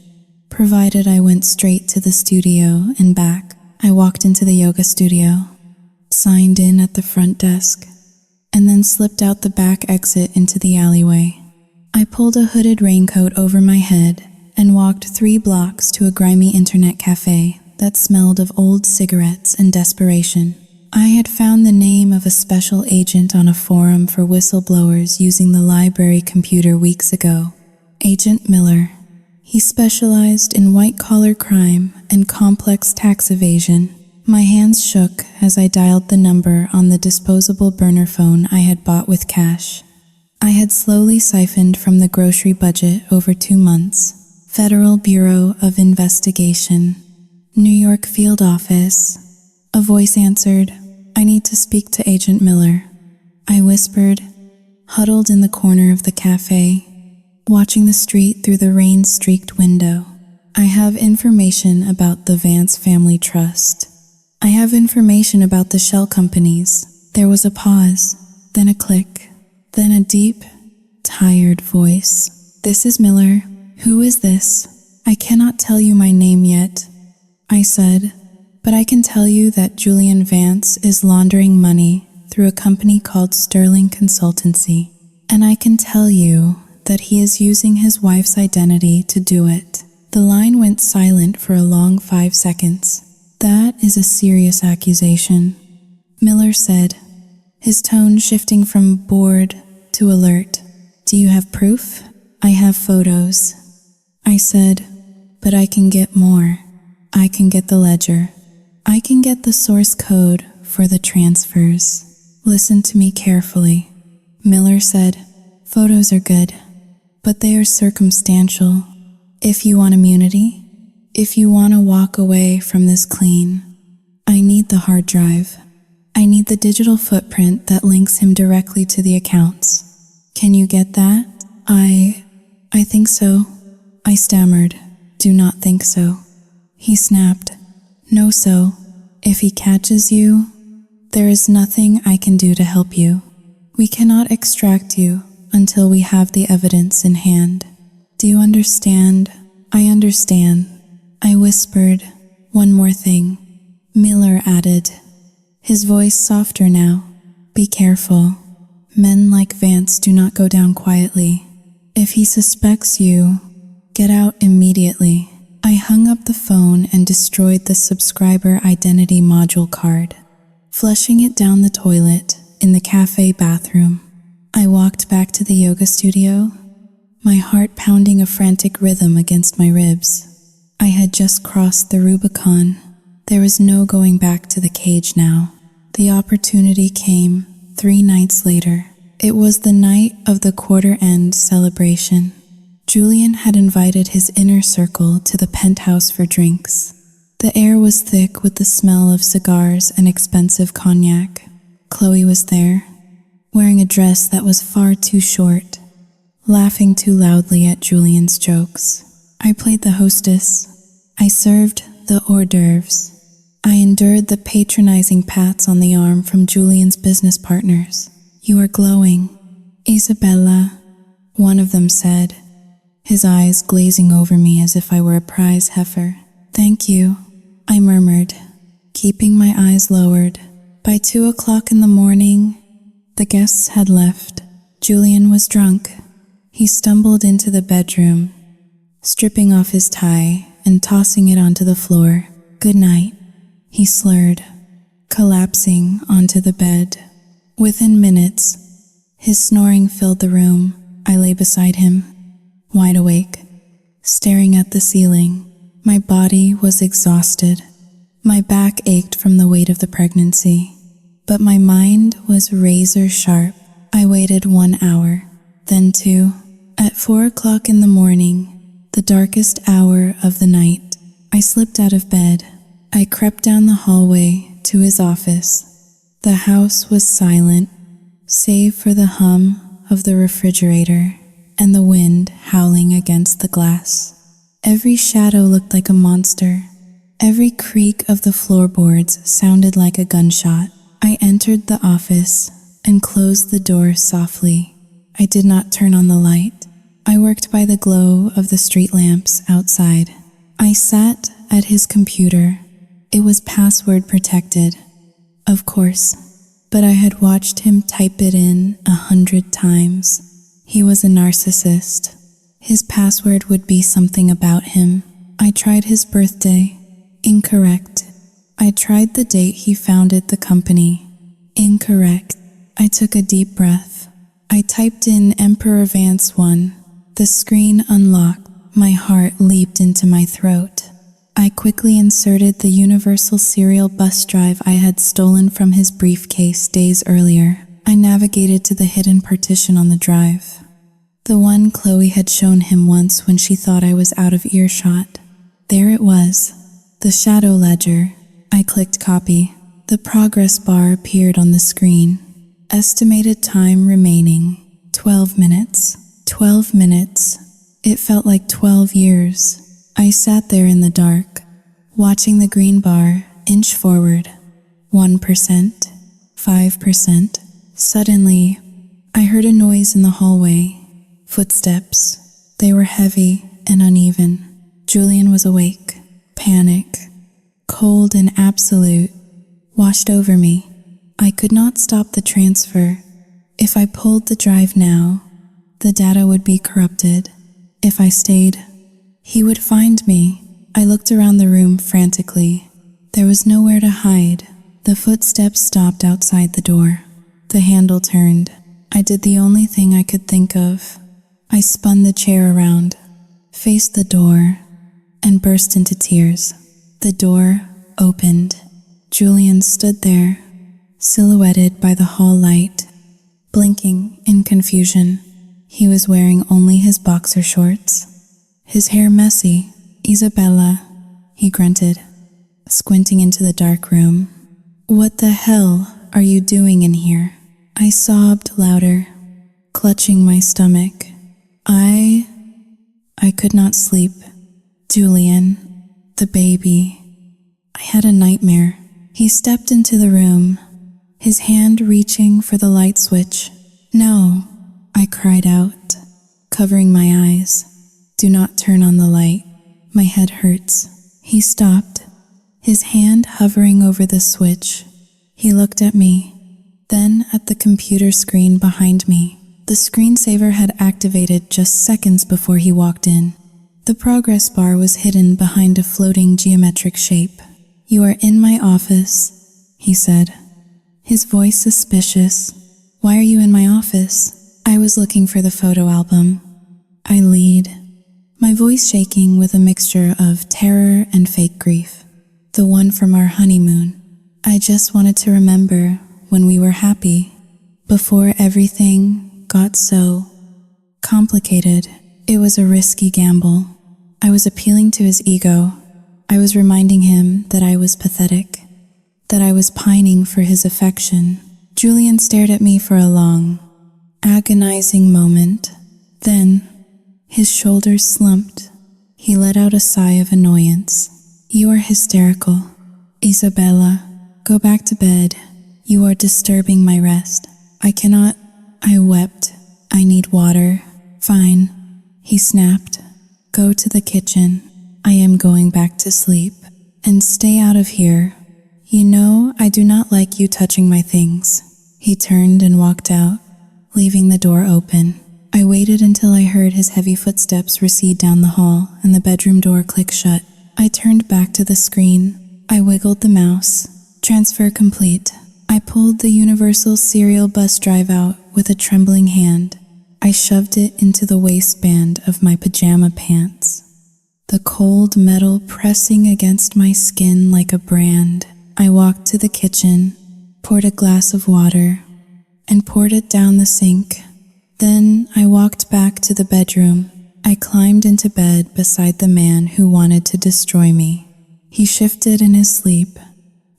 Provided I went straight to the studio and back. I walked into the yoga studio, signed in at the front desk, and then slipped out the back exit into the alleyway. I pulled a hooded raincoat over my head and walked 3 blocks to a grimy internet cafe that smelled of old cigarettes and desperation. I had found the name of a special agent on a forum for whistleblowers using the library computer weeks ago. Agent Miller. He specialized in white-collar crime and complex tax evasion. My hands shook as I dialed the number on the disposable burner phone I had bought with cash. I had slowly siphoned from the grocery budget over 2 months. Federal Bureau of Investigation. New York Field Office. A voice answered, "I need to speak to Agent Miller." I whispered, huddled in the corner of the cafe, watching the street through the rain-streaked window. "I have information about the Vance Family Trust. I have information about the shell companies." There was a pause, then a click, then a deep, tired voice. "This is Miller. Who is this?" "I cannot tell you my name yet," I said, "but I can tell you that Julian Vance is laundering money through a company called Sterling Consultancy, and I can tell you that he is using his wife's identity to do it." The line went silent for a long 5 seconds. "That is a serious accusation," Miller said, his tone shifting from bored to alert. "Do you have proof?" "I have photos," I said, "but I can get more. I can get the ledger. I can get the source code for the transfers." "Listen to me carefully," Miller said. "Photos are good, but they are circumstantial. If you want immunity, if you want to walk away from this clean, I need the hard drive. I need the digital footprint that links him directly to the accounts. Can you get that?" I think so," I stammered. "Do not think so." He snapped, "No, so. If he catches you, there is nothing I can do to help you. We cannot extract you until we have the evidence in hand. Do you understand?" "I understand," I whispered. "One more thing," Miller added, his voice softer now. "Be careful. Men like Vance do not go down quietly. If he suspects you, get out immediately." I hung up the phone and destroyed the subscriber identity module card, flushing it down the toilet in the cafe bathroom. I walked back to the yoga studio, my heart pounding a frantic rhythm against my ribs. I had just crossed the Rubicon. There was no going back to the cage now. The opportunity came 3 nights later. It was the night of the quarter-end celebration. Julian had invited his inner circle to the penthouse for drinks. The air was thick with the smell of cigars and expensive cognac. Chloe was there, wearing a dress that was far too short, laughing too loudly at Julian's jokes. I played the hostess. I served the hors d'oeuvres. I endured the patronizing pats on the arm from Julian's business partners. "You are glowing, Isabella," one of them said, his eyes glazing over me as if I were a prize heifer. "Thank you," I murmured, keeping my eyes lowered. By 2:00 in the morning, the guests had left. Julian was drunk. He stumbled into the bedroom, stripping off his tie and tossing it onto the floor. "Good night," he slurred, collapsing onto the bed. Within minutes, his snoring filled the room. I lay beside him, wide awake, staring at the ceiling. My body was exhausted. My back ached from the weight of the pregnancy, but my mind was razor sharp. I waited 1 hour, then 2. At 4:00 in the morning, the darkest hour of the night, I slipped out of bed. I crept down the hallway to his office. The house was silent, save for the hum of the refrigerator and the wind howling against the glass. Every shadow looked like a monster. Every creak of the floorboards sounded like a gunshot. I entered the office and closed the door softly. I did not turn on the light. I worked by the glow of the street lamps outside. I sat at his computer. It was password protected, of course, but I had watched him type it in 100 times. He was a narcissist. His password would be something about him. I tried his birthday. Incorrect. I tried the date he founded the company. Incorrect. I took a deep breath. I typed in Emperor Vance 1. The screen unlocked. My heart leaped into my throat. I quickly inserted the universal serial bus drive I had stolen from his briefcase days earlier. I navigated to the hidden partition on the drive. The one Chloe had shown him once when she thought I was out of earshot. There it was, the shadow ledger. I clicked copy. The progress bar appeared on the screen. Estimated time remaining, 12 minutes. 12 minutes. It felt like 12 years. I sat there in the dark, watching the green bar inch forward. 1%, 5%. Suddenly, I heard a noise in the hallway. Footsteps. They were heavy and uneven. Julian was awake. Panic, cold and absolute, washed over me. I could not stop the transfer. If I pulled the drive now, the data would be corrupted. If I stayed, he would find me. I looked around the room frantically. There was nowhere to hide. The footsteps stopped outside the door. The handle turned. I did the only thing I could think of. I spun the chair around, faced the door, and burst into tears. The door opened. Julian stood there, silhouetted by the hall light, blinking in confusion. He was wearing only his boxer shorts. His hair messy. Isabella, he grunted, squinting into the dark room. What the hell are you doing in here? I sobbed louder, clutching my stomach. I could not sleep. Julian, the baby. I had a nightmare. He stepped into the room, his hand reaching for the light switch. No, I cried out, covering my eyes. Do not turn on the light. My head hurts. He stopped, his hand hovering over the switch. He looked at me, then at the computer screen behind me. The screensaver had activated just seconds before he walked in. The progress bar was hidden behind a floating geometric shape. You are in my office, he said, his voice suspicious. Why are you in my office? I was looking for the photo album. I lead, my voice shaking with a mixture of terror and fake grief. The one from our honeymoon. I just wanted to remember when we were happy, before everything got so complicated. It was a risky gamble. I was appealing to his ego. I was reminding him that I was pathetic, that I was pining for his affection. Julian stared at me for a long, agonizing moment. Then, his shoulders slumped. He let out a sigh of annoyance. You are hysterical. Isabella, go back to bed. You are disturbing my rest. I cannot. I wept. I need water. Fine, he snapped. Go to the kitchen. I am going back to sleep. And stay out of here. You know, I do not like you touching my things. He turned and walked out, leaving the door open. I waited until I heard his heavy footsteps recede down the hall and the bedroom door click shut. I turned back to the screen. I wiggled the mouse. Transfer complete. I pulled the universal serial bus drive out with a trembling hand. I shoved it into the waistband of my pajama pants. The cold metal pressing against my skin like a brand. I walked to the kitchen, poured a glass of water, and poured it down the sink. Then I walked back to the bedroom. I climbed into bed beside the man who wanted to destroy me. He shifted in his sleep,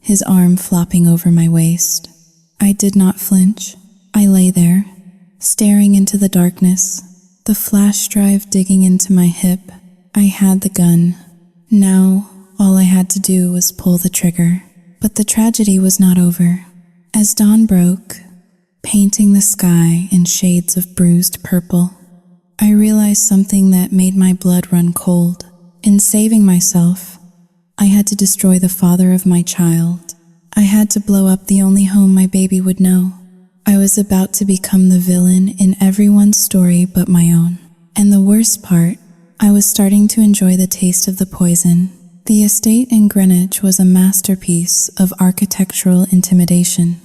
his arm flopping over my waist. I did not flinch. I lay there, staring into the darkness, the flash drive digging into my hip. I had the gun. Now, all I had to do was pull the trigger. But the tragedy was not over. As dawn broke, painting the sky in shades of bruised purple, I realized something that made my blood run cold. In saving myself, I had to destroy the father of my child. I had to blow up the only home my baby would know. I was about to become the villain in everyone's story but my own. And the worst part, I was starting to enjoy the taste of the poison. The estate in Greenwich was a masterpiece of architectural intimidation.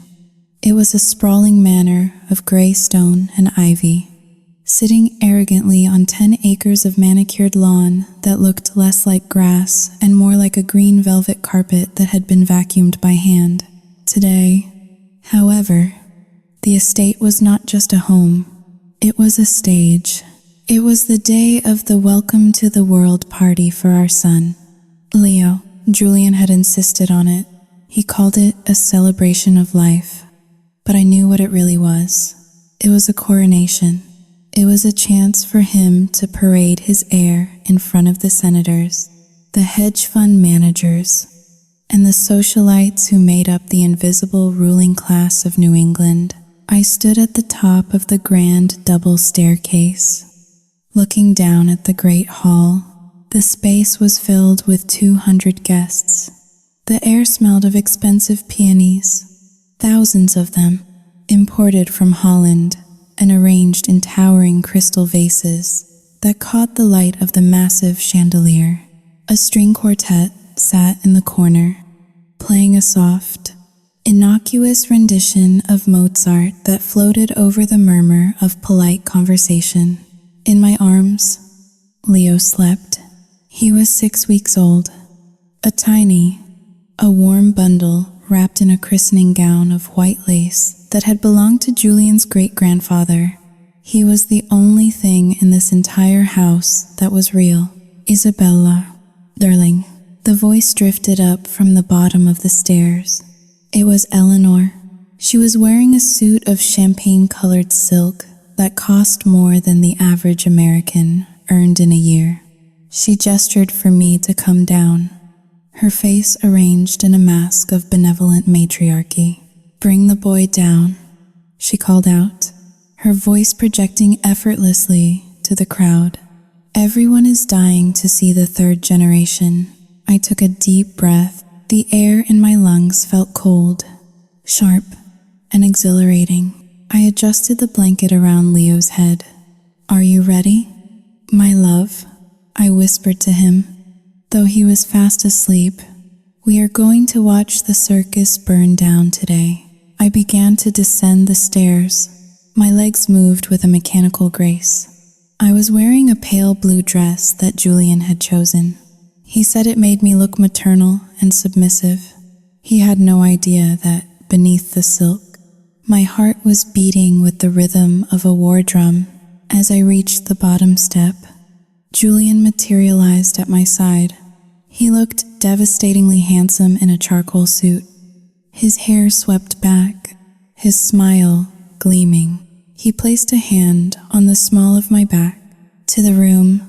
It was a sprawling manor of gray stone and ivy, sitting arrogantly on 10 acres of manicured lawn that looked less like grass and more like a green velvet carpet that had been vacuumed by hand. Today, however, the estate was not just a home. It was a stage. It was the day of the welcome to the world party for our son, Leo. Julian had insisted on it. He called it a celebration of life. But I knew what it really was. It was a coronation. It was a chance for him to parade his heir in front of the senators, the hedge fund managers, and the socialites who made up the invisible ruling class of New England. I stood at the top of the grand double staircase, looking down at the great hall. The space was filled with 200 guests. The air smelled of expensive peonies, thousands of them, imported from Holland and arranged in towering crystal vases that caught the light of the massive chandelier. A string quartet sat in the corner, playing a soft, innocuous rendition of Mozart that floated over the murmur of polite conversation. In my arms, Leo slept. He was 6 weeks old, a warm bundle wrapped in a christening gown of white lace that had belonged to Julian's great-grandfather. He was the only thing in this entire house that was real. Isabella, darling. The voice drifted up from the bottom of the stairs. It was Eleanor. She was wearing a suit of champagne-colored silk that cost more than the average American earned in a year. She gestured for me to come down, her face arranged in a mask of benevolent matriarchy. "Bring the boy down," she called out, her voice projecting effortlessly to the crowd. "Everyone is dying to see the third generation." I took a deep breath. The air in my lungs felt cold, sharp, and exhilarating. I adjusted the blanket around Leo's head. "Are you ready, my love?" I whispered to him, though he was fast asleep. "We are going to watch the circus burn down today." I began to descend the stairs. My legs moved with a mechanical grace. I was wearing a pale blue dress that Julian had chosen. He said it made me look maternal and submissive. He had no idea that beneath the silk, my heart was beating with the rhythm of a war drum. As I reached the bottom step, Julian materialized at my side. He looked devastatingly handsome in a charcoal suit, his hair swept back, his smile gleaming. He placed a hand on the small of my back. To the room,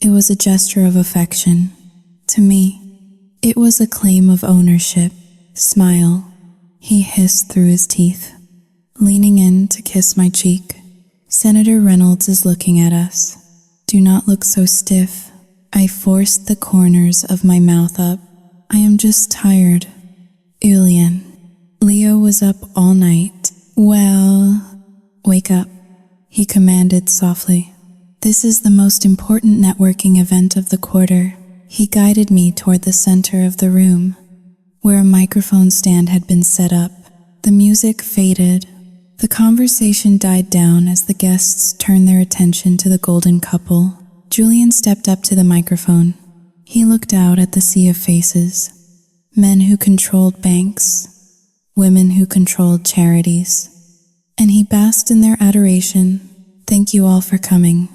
it was a gesture of affection. To me, it was a claim of ownership. "Smile," he hissed through his teeth, leaning in to kiss my cheek. "Senator Reynolds is looking at us. Do not look so stiff." I forced the corners of my mouth up. "I am just tired." Julian. Leo was up all night. "Well, wake up," he commanded softly. "This is the most important networking event of the quarter." He guided me toward the center of the room, where a microphone stand had been set up. The music faded. The conversation died down as the guests turned their attention to the golden couple. Julian stepped up to the microphone. He looked out at the sea of faces, men who controlled banks, women who controlled charities, and he basked in their adoration. "Thank you all for coming,"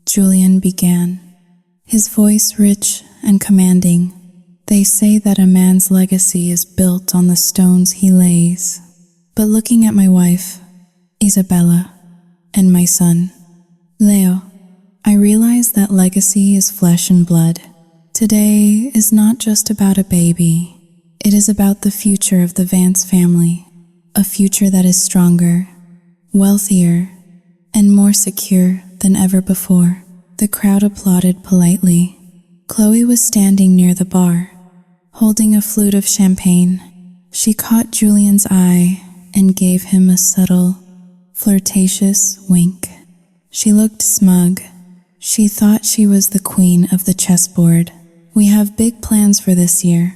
Julian began, his voice rich and commanding. "They say that a man's legacy is built on the stones he lays." But looking at my wife, Isabella, and my son, Leo, I realized that legacy is flesh and blood. Today is not just about a baby. It is about the future of the Vance family, a future that is stronger, wealthier, and more secure than ever before. The crowd applauded politely. Chloe was standing near the bar, holding a flute of champagne. She caught Julian's eye and gave him a subtle, flirtatious wink. She looked smug. She thought she was the queen of the chessboard. We have big plans for this year,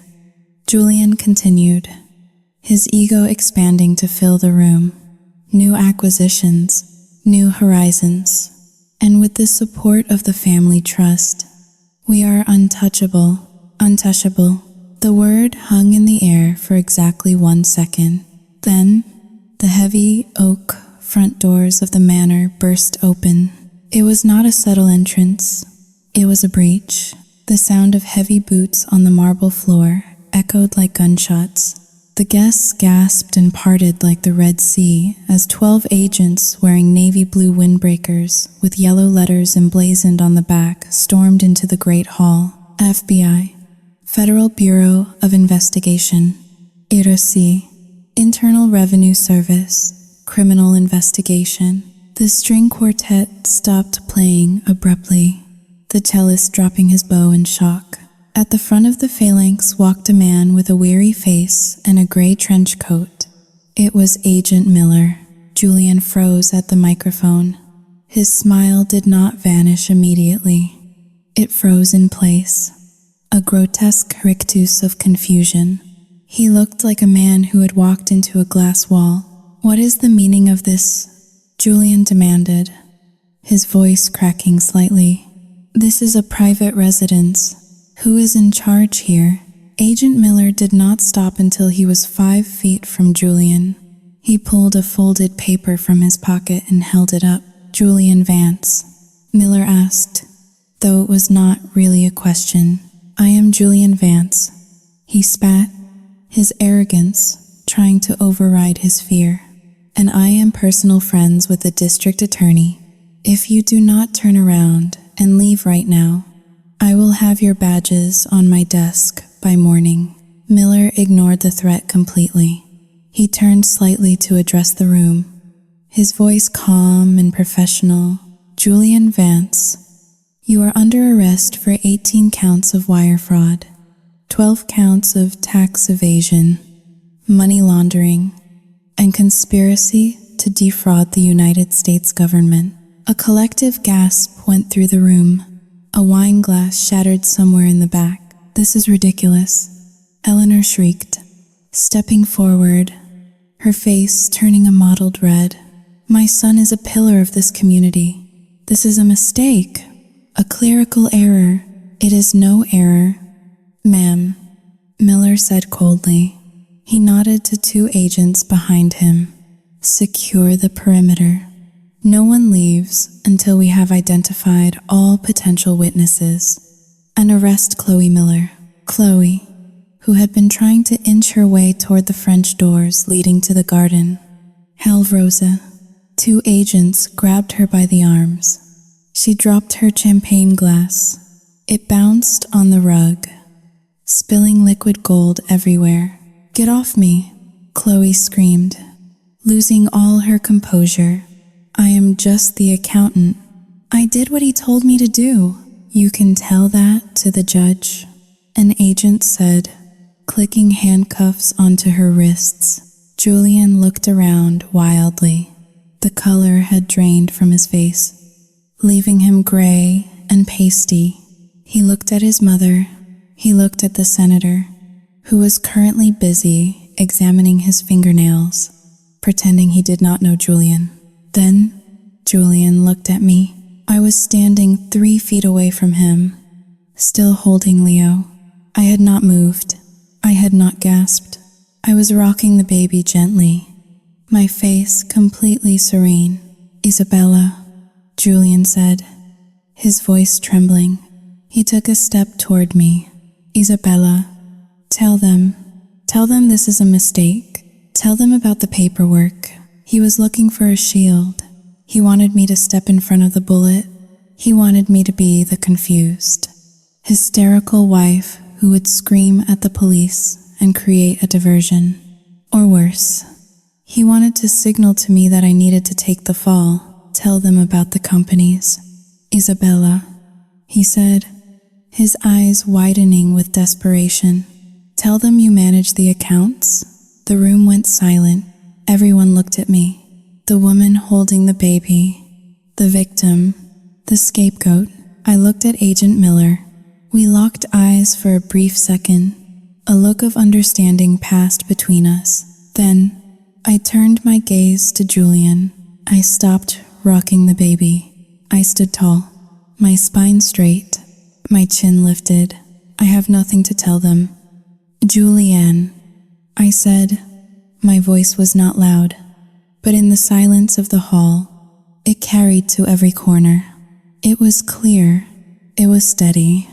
Julian continued, his ego expanding to fill the room. New acquisitions, new horizons, and with the support of the family trust, we are untouchable. The word hung in the air for exactly 1 second. Then, the heavy oak front doors of the manor burst open. It was not a subtle entrance. It was a breach. The sound of heavy boots on the marble floor echoed like gunshots. The guests gasped and parted like the Red Sea as 12 agents wearing navy blue windbreakers with yellow letters emblazoned on the back stormed into the Great Hall. FBI, Federal Bureau of Investigation, IRC, Internal Revenue Service, Criminal Investigation. The string quartet stopped playing abruptly, the cellist dropping his bow in shock. At the front of the phalanx walked a man with a weary face and a gray trench coat. It was Agent Miller. Julian froze at the microphone. His smile did not vanish immediately. It froze in place, a grotesque rictus of confusion. He looked like a man who had walked into a glass wall. "What is the meaning of this?" Julian demanded, his voice cracking slightly. "This is a private residence. Who is in charge here?" Agent Miller did not stop until he was 5 feet from Julian. He pulled a folded paper from his pocket and held it up. "Julian Vance," Miller asked, though it was not really a question. "I am Julian Vance." He spat, his arrogance trying to override his fear. "And I am personal friends with the district attorney. If you do not turn around and leave right now, I will have your badges on my desk by morning." Miller ignored the threat completely. He turned slightly to address the room, his voice calm and professional. "Julian Vance, you are under arrest for 18 counts of wire fraud, 12 counts of tax evasion, money laundering, and conspiracy to defraud the United States government." A collective gasp went through the room. A wine glass shattered somewhere in the back. "This is ridiculous," Eleanor shrieked, stepping forward, her face turning a mottled red. "My son is a pillar of this community. This is a mistake, a clerical error." "It is no error, ma'am," Miller said coldly. He nodded to 2 agents behind him. "Secure the perimeter. No one leaves until we have identified all potential witnesses. And arrest Chloe Miller." Chloe, who had been trying to inch her way toward the French doors leading to the garden. "Hell, Rosa." 2 agents grabbed her by the arms. She dropped her champagne glass. It bounced on the rug, spilling liquid gold everywhere. "Get off me," Chloe screamed, losing all her composure. "I am just the accountant. I did what he told me to do." "You can tell that to the judge," an agent said, clicking handcuffs onto her wrists. Julian looked around wildly. The color had drained from his face, leaving him gray and pasty. He looked at his mother. He looked at the senator, who was currently busy examining his fingernails, pretending he did not know Julian. Then, Julian looked at me. I was standing 3 feet away from him, still holding Leo. I had not moved. I had not gasped. I was rocking the baby gently, my face completely serene. "Isabella," Julian said, his voice trembling. He took a step toward me. "Isabella, tell them this is a mistake. Tell them about the paperwork." He was looking for a shield. He wanted me to step in front of the bullet. He wanted me to be the confused, hysterical wife who would scream at the police and create a diversion. Or worse, he wanted to signal to me that I needed to take the fall, tell them about the companies. "Isabella," he said, his eyes widening with desperation. "Tell them you manage the accounts." The room went silent. Everyone looked at me. The woman holding the baby, the victim, the scapegoat. I looked at Agent Miller. We locked eyes for a brief second. A look of understanding passed between us. Then, I turned my gaze to Julian. I stopped rocking the baby. I stood tall, my spine straight, my chin lifted. I have nothing to tell them. Julianne, I said. My voice was not loud, but in the silence of the hall, it carried to every corner. It was clear. It was steady.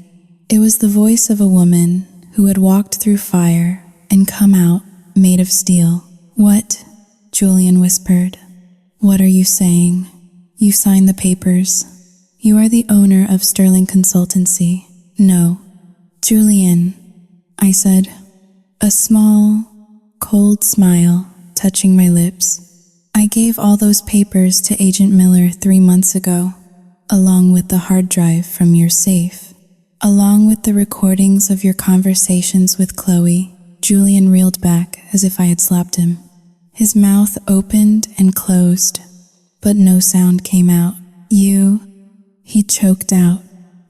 It was the voice of a woman who had walked through fire and come out made of steel. What? Julian whispered. What are you saying? You signed the papers. You are the owner of Sterling Consultancy. No. Julian, I said, a small, cold smile touching my lips. I gave all those papers to Agent Miller 3 months ago, along with the hard drive from your safe, along with the recordings of your conversations with Chloe. Julian reeled back as if I had slapped him. His mouth opened and closed, but no sound came out. He choked out.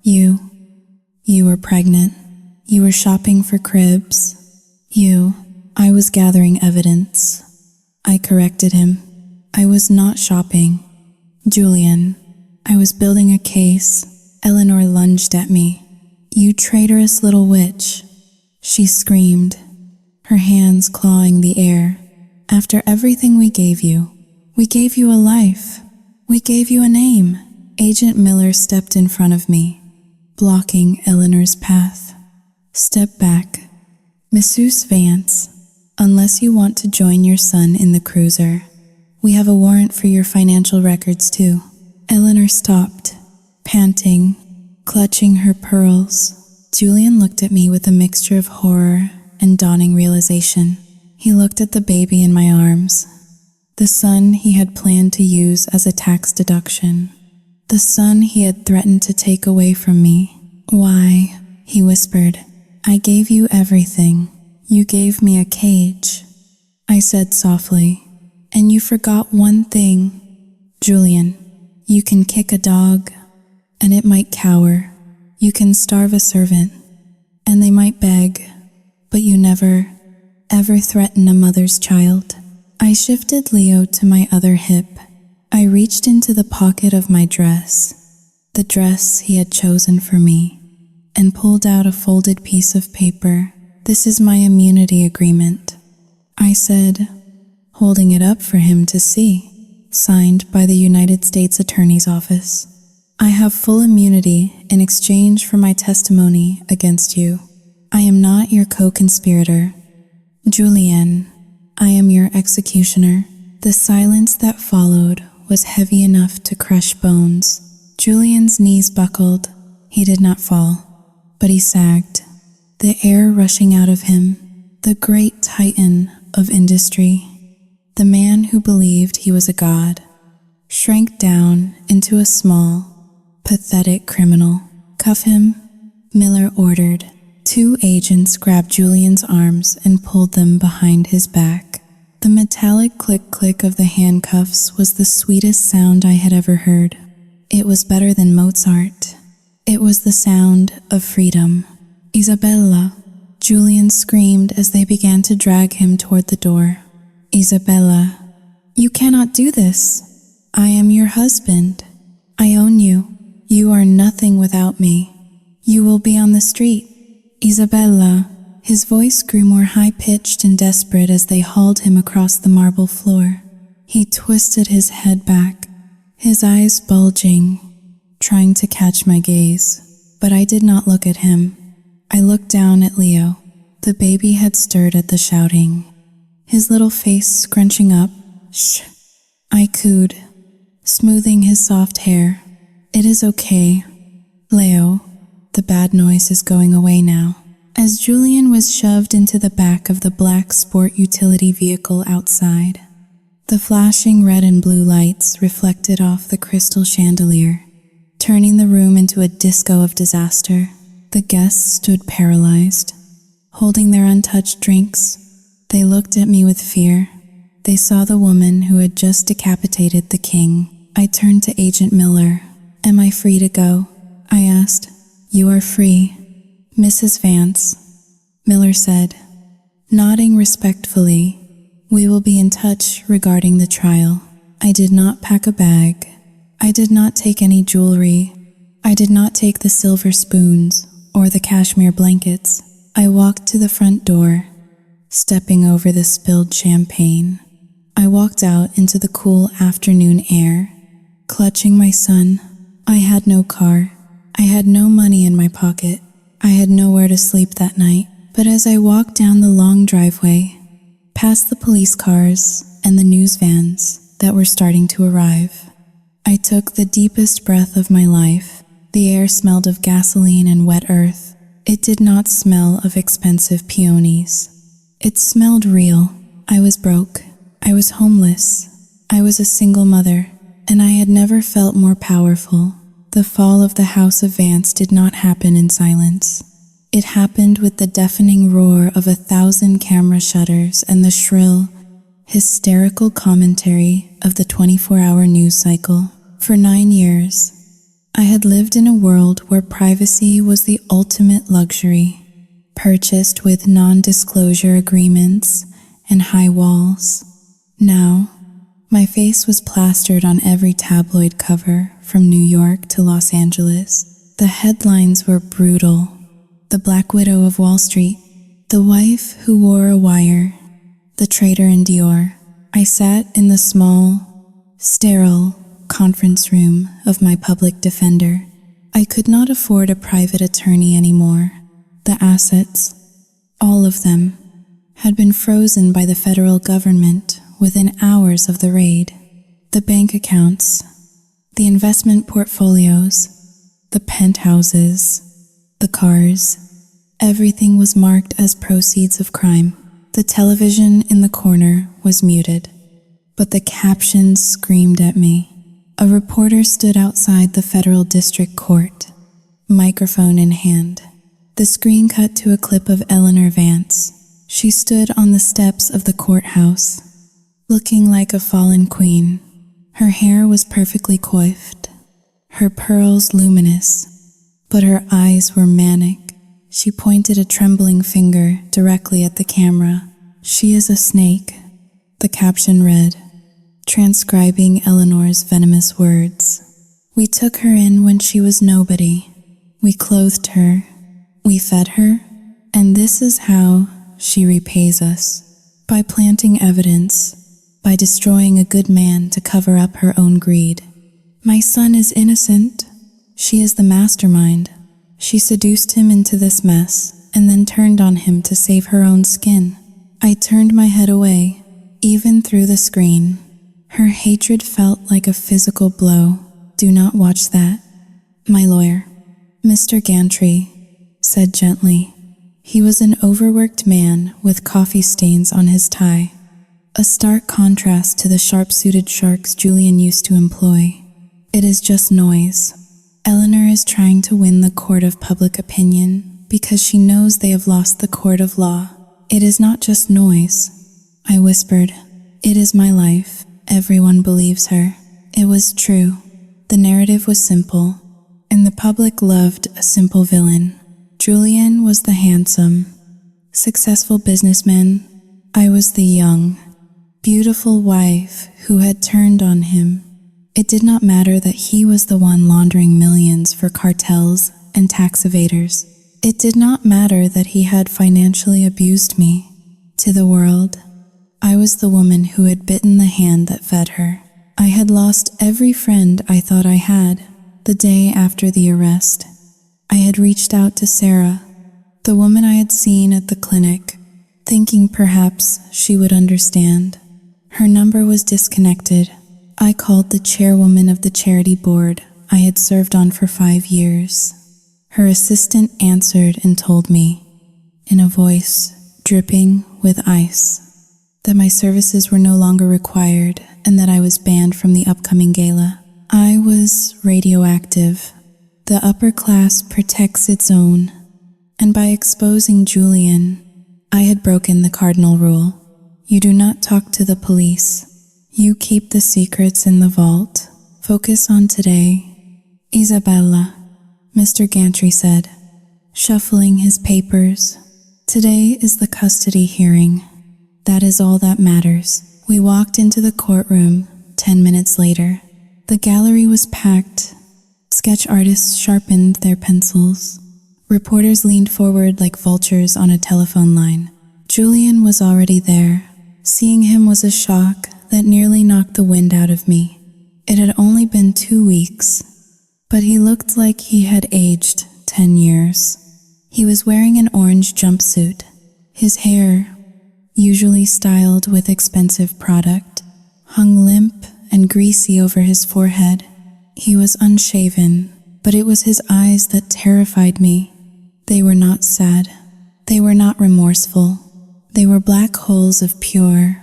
You were pregnant. You were shopping for cribs. I was gathering evidence. I corrected him. I was not shopping. Julian, I was building a case. Eleanor lunged at me. You traitorous little witch. She screamed, her hands clawing the air. After everything we gave you a life. We gave you a name. Agent Miller stepped in front of me, blocking Eleanor's path. Step back. Mrs. Vance, unless you want to join your son in the cruiser, we have a warrant for your financial records too. Eleanor stopped, panting, clutching her pearls. Julian looked at me with a mixture of horror and dawning realization. He looked at the baby in my arms, the son he had planned to use as a tax deduction, the son he had threatened to take away from me. Why, he whispered, I gave you everything. You gave me a cage, I said softly, and you forgot one thing. Julian, you can kick a dog, and it might cower. You can starve a servant, and they might beg, but you never, ever threaten a mother's child. I shifted Leo to my other hip. I reached into the pocket of my dress, the dress he had chosen for me, and pulled out a folded piece of paper. This is my immunity agreement, I said, holding it up for him to see, signed by the United States Attorney's Office. I have full immunity in exchange for my testimony against you. I am not your co-conspirator. Julianne, I am your executioner. The silence that followed was heavy enough to crush bones. Julian's knees buckled. He did not fall, but he sagged, the air rushing out of him, the great titan of industry, the man who believed he was a god, shrank down into a small, pathetic criminal. Cuff him, Miller ordered. 2 agents grabbed Julian's arms and pulled them behind his back. The metallic click-click of the handcuffs was the sweetest sound I had ever heard. It was better than Mozart. It was the sound of freedom. Isabella, Julian screamed as they began to drag him toward the door. Isabella, you cannot do this. I am your husband. I own you. You are nothing without me. You will be on the street. Isabella, his voice grew more high-pitched and desperate as they hauled him across the marble floor. He twisted his head back, his eyes bulging, trying to catch my gaze. But I did not look at him. I looked down at Leo. The baby had stirred at the shouting, his little face scrunching up. Shh, I cooed, smoothing his soft hair. It is okay, Leo. The bad noise is going away now. As Julian was shoved into the back of the black sport utility vehicle outside, the flashing red and blue lights reflected off the crystal chandelier, turning the room into a disco of disaster. The guests stood paralyzed, holding their untouched drinks. They looked at me with fear. They saw the woman who had just decapitated the king. I turned to Agent Miller. Am I free to go? I asked. You are free, Mrs. Vance, Miller said, nodding respectfully. We will be in touch regarding the trial. I did not pack a bag. I did not take any jewelry. I did not take the silver spoons or the cashmere blankets. I walked to the front door, stepping over the spilled champagne. I walked out into the cool afternoon air, clutching my son. I had no car. I had no money in my pocket. I had nowhere to sleep that night. But as I walked down the long driveway, past the police cars and the news vans that were starting to arrive, I took the deepest breath of my life. The air smelled of gasoline and wet earth. It did not smell of expensive peonies. It smelled real. I was broke. I was homeless. I was a single mother, and I had never felt more powerful. The fall of the House of Vance did not happen in silence. It happened with the deafening roar of 1,000 camera shutters and the shrill, hysterical commentary of the 24-hour news cycle. For 9 years, I had lived in a world where privacy was the ultimate luxury, purchased with non-disclosure agreements and high walls. Now, my face was plastered on every tabloid cover from New York to Los Angeles. The headlines were brutal. The Black Widow of Wall Street, the wife who wore a wire, the traitor in Dior. I sat in the small, sterile conference room of my public defender. I could not afford a private attorney anymore. The assets, all of them, had been frozen by the federal government within hours of the raid. The bank accounts, the investment portfolios, the penthouses, the cars, everything was marked as proceeds of crime. The television in the corner was muted, but the captions screamed at me. A reporter stood outside the federal district court, microphone in hand. The screen cut to a clip of Eleanor Vance. She stood on the steps of the courthouse, looking like a fallen queen. Her hair was perfectly coiffed, her pearls luminous, but her eyes were manic. She pointed a trembling finger directly at the camera. She is a snake, the caption read, transcribing Eleanor's venomous words. We took her in when she was nobody. We clothed her, we fed her, and this is how she repays us. By planting evidence, by destroying a good man to cover up her own greed. My son is innocent. She is the mastermind. She seduced him into this mess and then turned on him to save her own skin. I turned my head away, even through the screen. Her hatred felt like a physical blow. Do not watch that. My lawyer, Mr. Gantry, said gently. He was an overworked man with coffee stains on his tie, a stark contrast to the sharp-suited sharks Julian used to employ. It is just noise. Eleanor is trying to win the court of public opinion because she knows they have lost the court of law. It is not just noise, I whispered. It is my life. Everyone believes her. It was true. The narrative was simple, and the public loved a simple villain. Julian was the handsome, successful businessman. I was the young, beautiful wife who had turned on him. It did not matter that he was the one laundering millions for cartels and tax evaders. It did not matter that he had financially abused me. To the world, I was the woman who had bitten the hand that fed her. I had lost every friend I thought I had. The day after the arrest, I had reached out to Sarah, the woman I had seen at the clinic, thinking perhaps she would understand. Her number was disconnected. I called the chairwoman of the charity board I had served on for 5 years. Her assistant answered and told me, in a voice dripping with ice, that my services were no longer required and that I was banned from the upcoming gala. I was radioactive. The upper class protects its own, and by exposing Julian, I had broken the cardinal rule. You do not talk to the police. You keep the secrets in the vault. Focus on today. Isabella, Mr. Gantry said. shuffling his papers. Today is the custody hearing. That is all that matters. We walked into the courtroom 10 minutes later. The gallery was packed. Sketch artists sharpened their pencils. Reporters leaned forward like vultures on a telephone line. Julian was already there. Seeing him was a shock that nearly knocked the wind out of me. It had only been 2 weeks, but he looked like he had aged 10 years. He was wearing an orange jumpsuit. His hair, usually styled with expensive product, hung limp and greasy over his forehead. He was unshaven, but it was his eyes that terrified me. They were not sad. They were not remorseful. They were black holes of pure,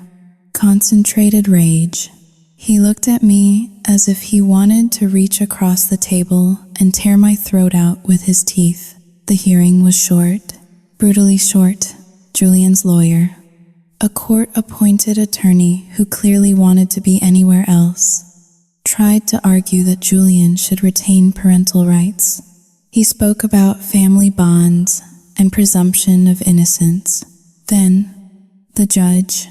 concentrated rage. He looked at me as if he wanted to reach across the table and tear my throat out with his teeth. The hearing was short, brutally short. Julian's lawyer, a court-appointed attorney who clearly wanted to be anywhere else, tried to argue that Julian should retain parental rights. He spoke about family bonds and presumption of innocence. Then, the judge,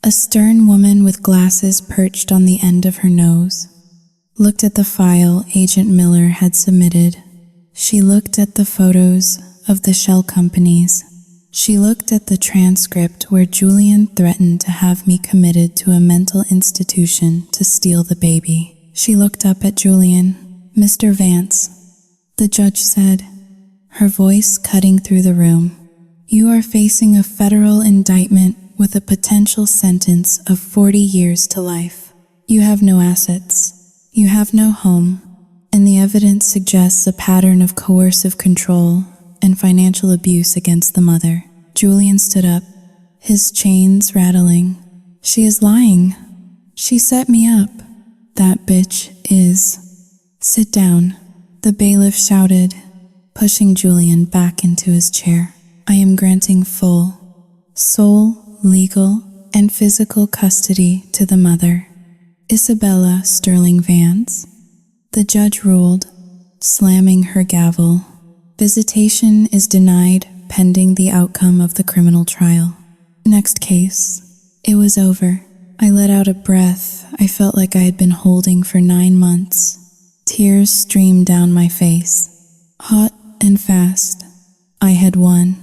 a stern woman with glasses perched on the end of her nose, looked at the file Agent Miller had submitted. She looked at the photos of the shell companies. She looked at the transcript where Julian threatened to have me committed to a mental institution to steal the baby. She looked up at Julian. "Mr. Vance," the judge said, her voice cutting through the room. "You are facing a federal indictment with a potential sentence of 40 years to life. You have no assets. You have no home, and the evidence suggests a pattern of coercive control and financial abuse against the mother." Julian stood up, his chains rattling. "She is lying. She set me up. That bitch is." "Sit down," the bailiff shouted, pushing Julian back into his chair. "I am granting full, sole, legal, and physical custody to the mother, Isabella Sterling Vance," the judge ruled, slamming her gavel. "Visitation is denied pending the outcome of the criminal trial." Next case. It was over. I let out a breath I felt like I had been holding for 9 months. Tears streamed down my face. Hot and fast. I had won.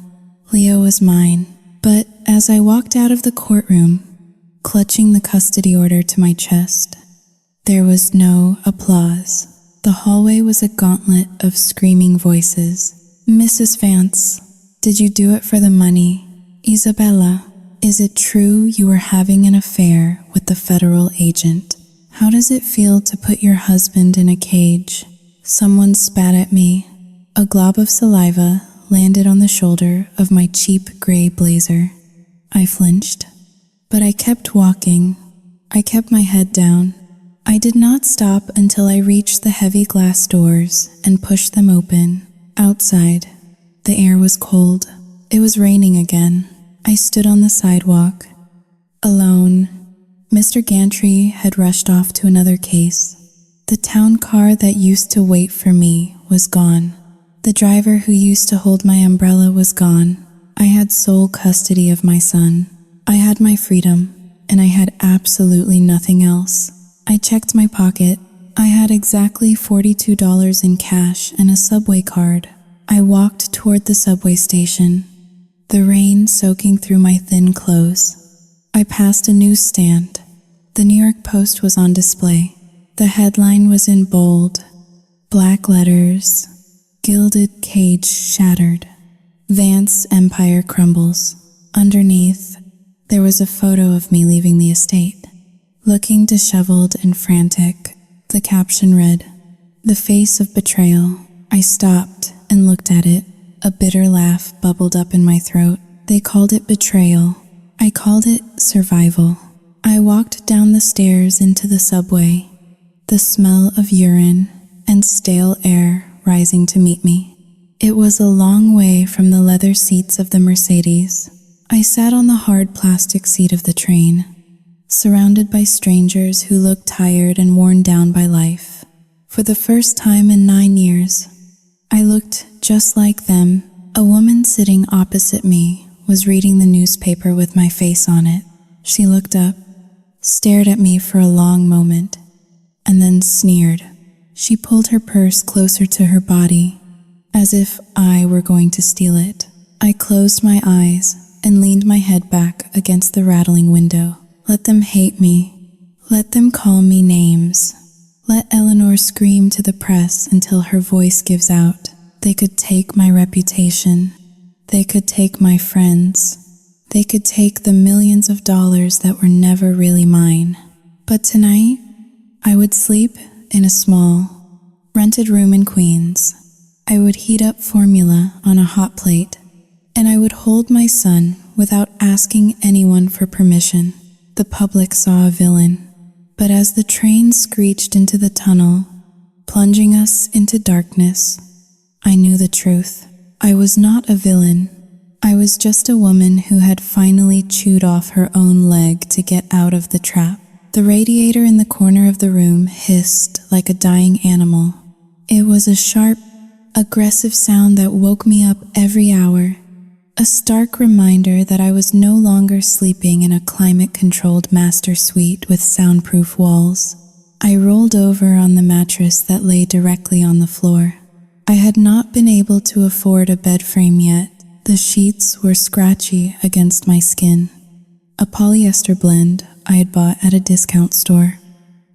Leo was mine. But as I walked out of the courtroom, clutching the custody order to my chest, there was no applause. The hallway was a gauntlet of screaming voices. "Mrs. Vance, did you do it for the money? Isabella, is it true you were having an affair with the federal agent? How does it feel to put your husband in a cage?" Someone spat at me. A glob of saliva landed on the shoulder of my cheap gray blazer. I flinched, but I kept walking. I kept my head down. I did not stop until I reached the heavy glass doors and pushed them open. Outside, the air was cold. It was raining again. I stood on the sidewalk, alone. Mr. Gantry had rushed off to another case. The town car that used to wait for me was gone. The driver who used to hold my umbrella was gone. I had sole custody of my son. I had my freedom, and I had absolutely nothing else. I checked my pocket. I had exactly $42 in cash and a subway card. I walked toward the subway station, the rain soaking through my thin clothes. I passed a newsstand. The New York Post was on display. The headline was in bold, black letters, "Gilded cage shattered. Vance empire crumbles." Underneath, there was a photo of me leaving the estate. Looking disheveled and frantic, the caption read, "The face of betrayal." I stopped and looked at it. A bitter laugh bubbled up in my throat. They called it betrayal. I called it survival. I walked down the stairs into the subway, the smell of urine and stale air rising to meet me. It was a long way from the leather seats of the Mercedes. I sat on the hard plastic seat of the train, surrounded by strangers who looked tired and worn down by life. For the first time in 9 years, I looked just like them, A woman sitting opposite me was reading the newspaper with my face on it. She looked up, stared at me for a long moment, and then sneered. She pulled her purse closer to her body, as if I were going to steal it. I closed my eyes and leaned my head back against the rattling window. Let them hate me. Let them call me names. Let Eleanor scream to the press until her voice gives out. They could take my reputation. They could take my friends. They could take the millions of dollars that were never really mine. But tonight, I would sleep in a small, rented room in Queens. I would heat up formula on a hot plate, and I would hold my son without asking anyone for permission. The public saw a villain, but as the train screeched into the tunnel, plunging us into darkness, I knew the truth. I was not a villain. I was just a woman who had finally chewed off her own leg to get out of the trap. The radiator in the corner of the room hissed like a dying animal. It was a sharp, aggressive sound that woke me up every hour. A stark reminder that I was no longer sleeping in a climate-controlled master suite with soundproof walls. I rolled over on the mattress that lay directly on the floor. I had not been able to afford a bed frame yet. The sheets were scratchy against my skin. A polyester blend I had bought at a discount store,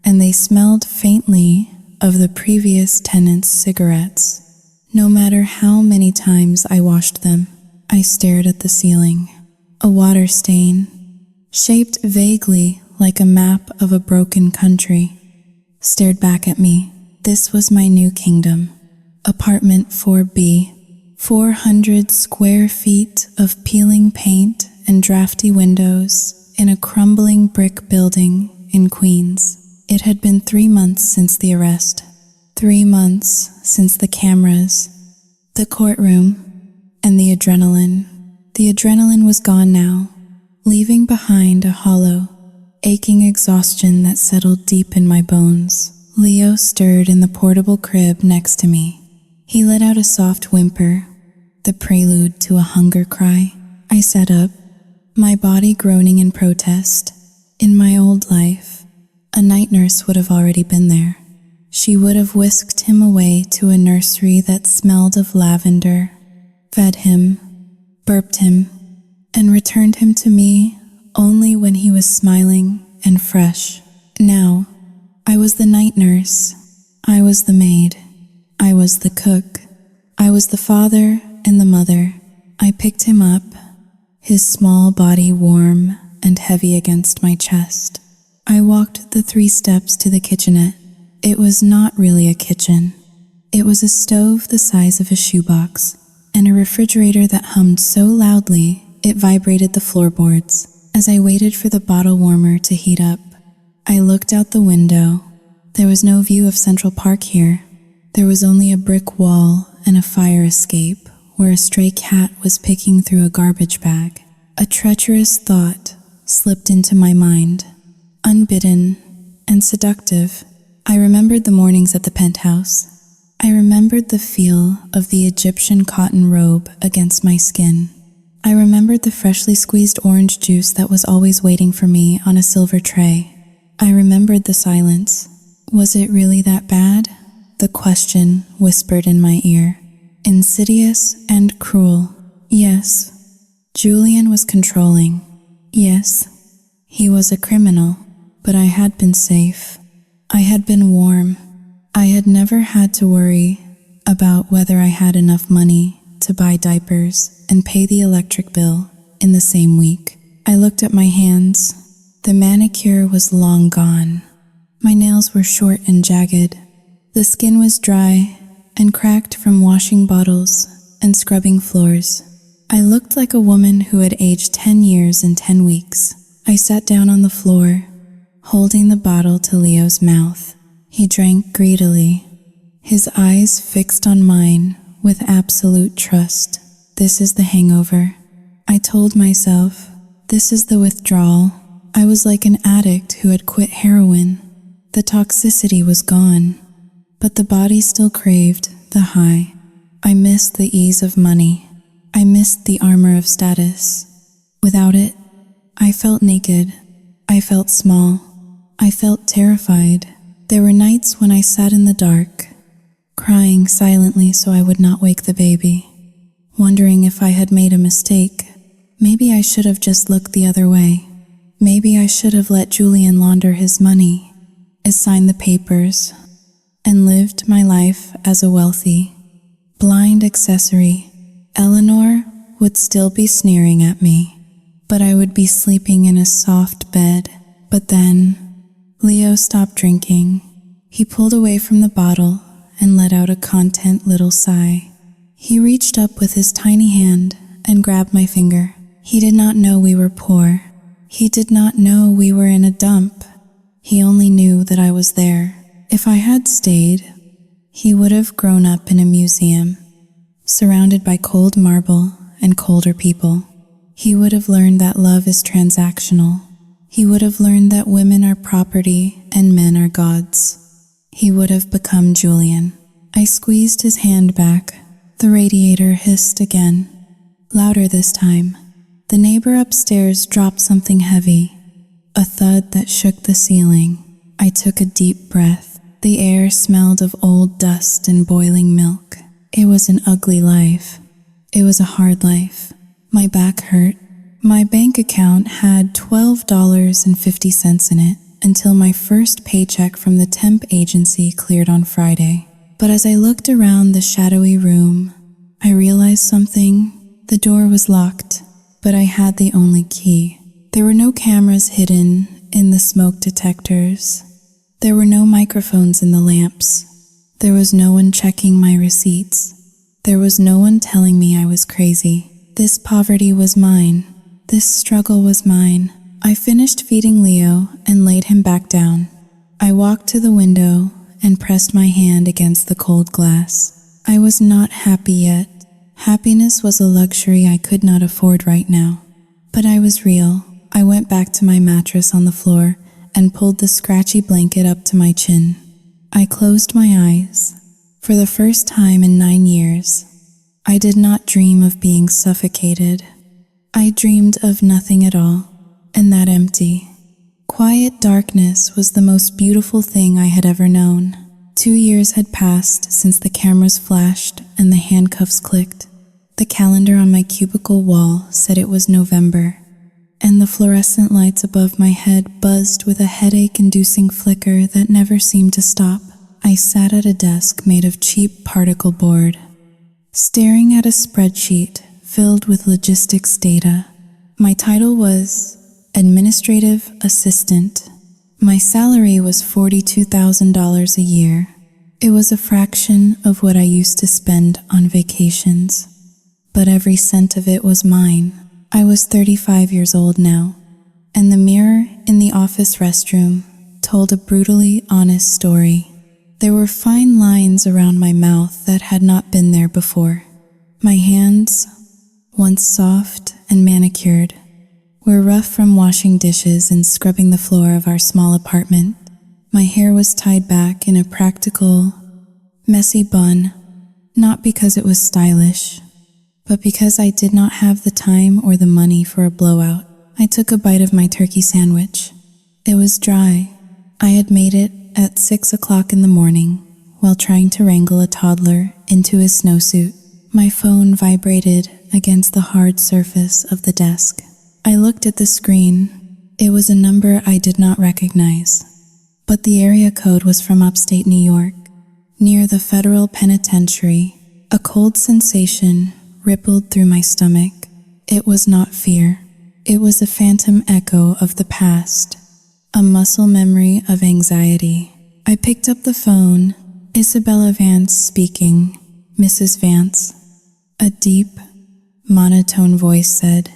and they smelled faintly of the previous tenant's cigarettes. No matter how many times I washed them, I stared at the ceiling. A water stain, shaped vaguely like a map of a broken country, stared back at me. This was my new kingdom. Apartment 4B. 400 square feet of peeling paint and drafty windows in a crumbling brick building in Queens. It had been 3 months since the arrest. 3 months since the cameras, the courtroom, and the adrenaline. The adrenaline was gone now, leaving behind a hollow, aching exhaustion that settled deep in my bones. Leo stirred in the portable crib next to me. He let out a soft whimper, the prelude to a hunger cry. I sat up, my body groaning in protest. In my old life, a night nurse would have already been there. She would have whisked him away to a nursery that smelled of lavender, fed him, burped him, and returned him to me only when he was smiling and fresh. Now, I was the night nurse. I was the maid. I was the cook. I was the father and the mother. I picked him up, his small body warm and heavy against my chest. I walked the 3 steps to the kitchenette. It was not really a kitchen. It was a stove the size of a shoebox, and a refrigerator that hummed so loudly it vibrated the floorboards. As I waited for the bottle warmer to heat up, I looked out the window. There was no view of Central Park here. There was only a brick wall and a fire escape where a stray cat was picking through a garbage bag. A treacherous thought slipped into my mind, unbidden and seductive. I remembered the mornings at the penthouse. I remembered the feel of the Egyptian cotton robe against my skin. I remembered the freshly squeezed orange juice that was always waiting for me on a silver tray. I remembered the silence. Was it really that bad? The question whispered in my ear, insidious and cruel. Yes, Julian was controlling. Yes, he was a criminal, but I had been safe. I had been warm. I had never had to worry about whether I had enough money to buy diapers and pay the electric bill in the same week. I looked at my hands. The manicure was long gone. My nails were short and jagged. The skin was dry and cracked from washing bottles and scrubbing floors. I looked like a woman who had aged 10 years in 10 weeks. I sat down on the floor, holding the bottle to Leo's mouth. He drank greedily, his eyes fixed on mine with absolute trust. This is the hangover. I told myself, this is the withdrawal. I was like an addict who had quit heroin. The toxicity was gone, but the body still craved the high. I missed the ease of money. I missed the armor of status. Without it, I felt naked. I felt small. I felt terrified. There were nights when I sat in the dark, crying silently so I would not wake the baby, wondering if I had made a mistake. Maybe I should have just looked the other way. Maybe I should have let Julian launder his money, signed the papers, and lived my life as a wealthy, blind accessory. Eleanor would still be sneering at me, but I would be sleeping in a soft bed. But then, Leo stopped drinking. He pulled away from the bottle and let out a content little sigh. He reached up with his tiny hand and grabbed my finger. He did not know we were poor. He did not know we were in a dump. He only knew that I was there. If I had stayed, he would have grown up in a museum, surrounded by cold marble and colder people. He would have learned that love is transactional. He would have learned that women are property and men are gods. He would have become Julian. I squeezed his hand back. The radiator hissed again, louder this time. The neighbor upstairs dropped something heavy, a thud that shook the ceiling. I took a deep breath. The air smelled of old dust and boiling milk. It was an ugly life. It was a hard life. My back hurt. My bank account had $12.50 in it until my first paycheck from the temp agency cleared on Friday. But as I looked around the shadowy room, I realized something. The door was locked, but I had the only key. There were no cameras hidden in the smoke detectors. There were no microphones in the lamps. There was no one checking my receipts. There was no one telling me I was crazy. This poverty was mine. This struggle was mine. I finished feeding Leo and laid him back down. I walked to the window and pressed my hand against the cold glass. I was not happy yet. Happiness was a luxury I could not afford right now. But I was real. I went back to my mattress on the floor and pulled the scratchy blanket up to my chin. I closed my eyes. For the first time in 9 years, I did not dream of being suffocated. I dreamed of nothing at all, and that empty, quiet darkness was the most beautiful thing I had ever known. 2 years had passed since the cameras flashed and the handcuffs clicked. The calendar on my cubicle wall said it was November, and the fluorescent lights above my head buzzed with a headache-inducing flicker that never seemed to stop. I sat at a desk made of cheap particle board, staring at a spreadsheet filled with logistics data. My title was Administrative Assistant. My salary was $42,000 a year. It was a fraction of what I used to spend on vacations, but every cent of it was mine. I was 35 years old now, and the mirror in the office restroom told a brutally honest story. There were fine lines around my mouth that had not been there before. My hands, once soft and manicured, were rough from washing dishes and scrubbing the floor of our small apartment. My hair was tied back in a practical, messy bun, not because it was stylish, but because I did not have the time or the money for a blowout. I took a bite of my turkey sandwich. It was dry. I had made it at 6 o'clock in the morning while trying to wrangle a toddler into his snowsuit. My phone vibrated against the hard surface of the desk. I looked at the screen. It was a number I did not recognize, but the area code was from upstate New York, near the federal penitentiary. A cold sensation rippled through my stomach. It was not fear. It was a phantom echo of the past, a muscle memory of anxiety. I picked up the phone. Isabella Vance speaking. Mrs. Vance. A deep, monotone voice said,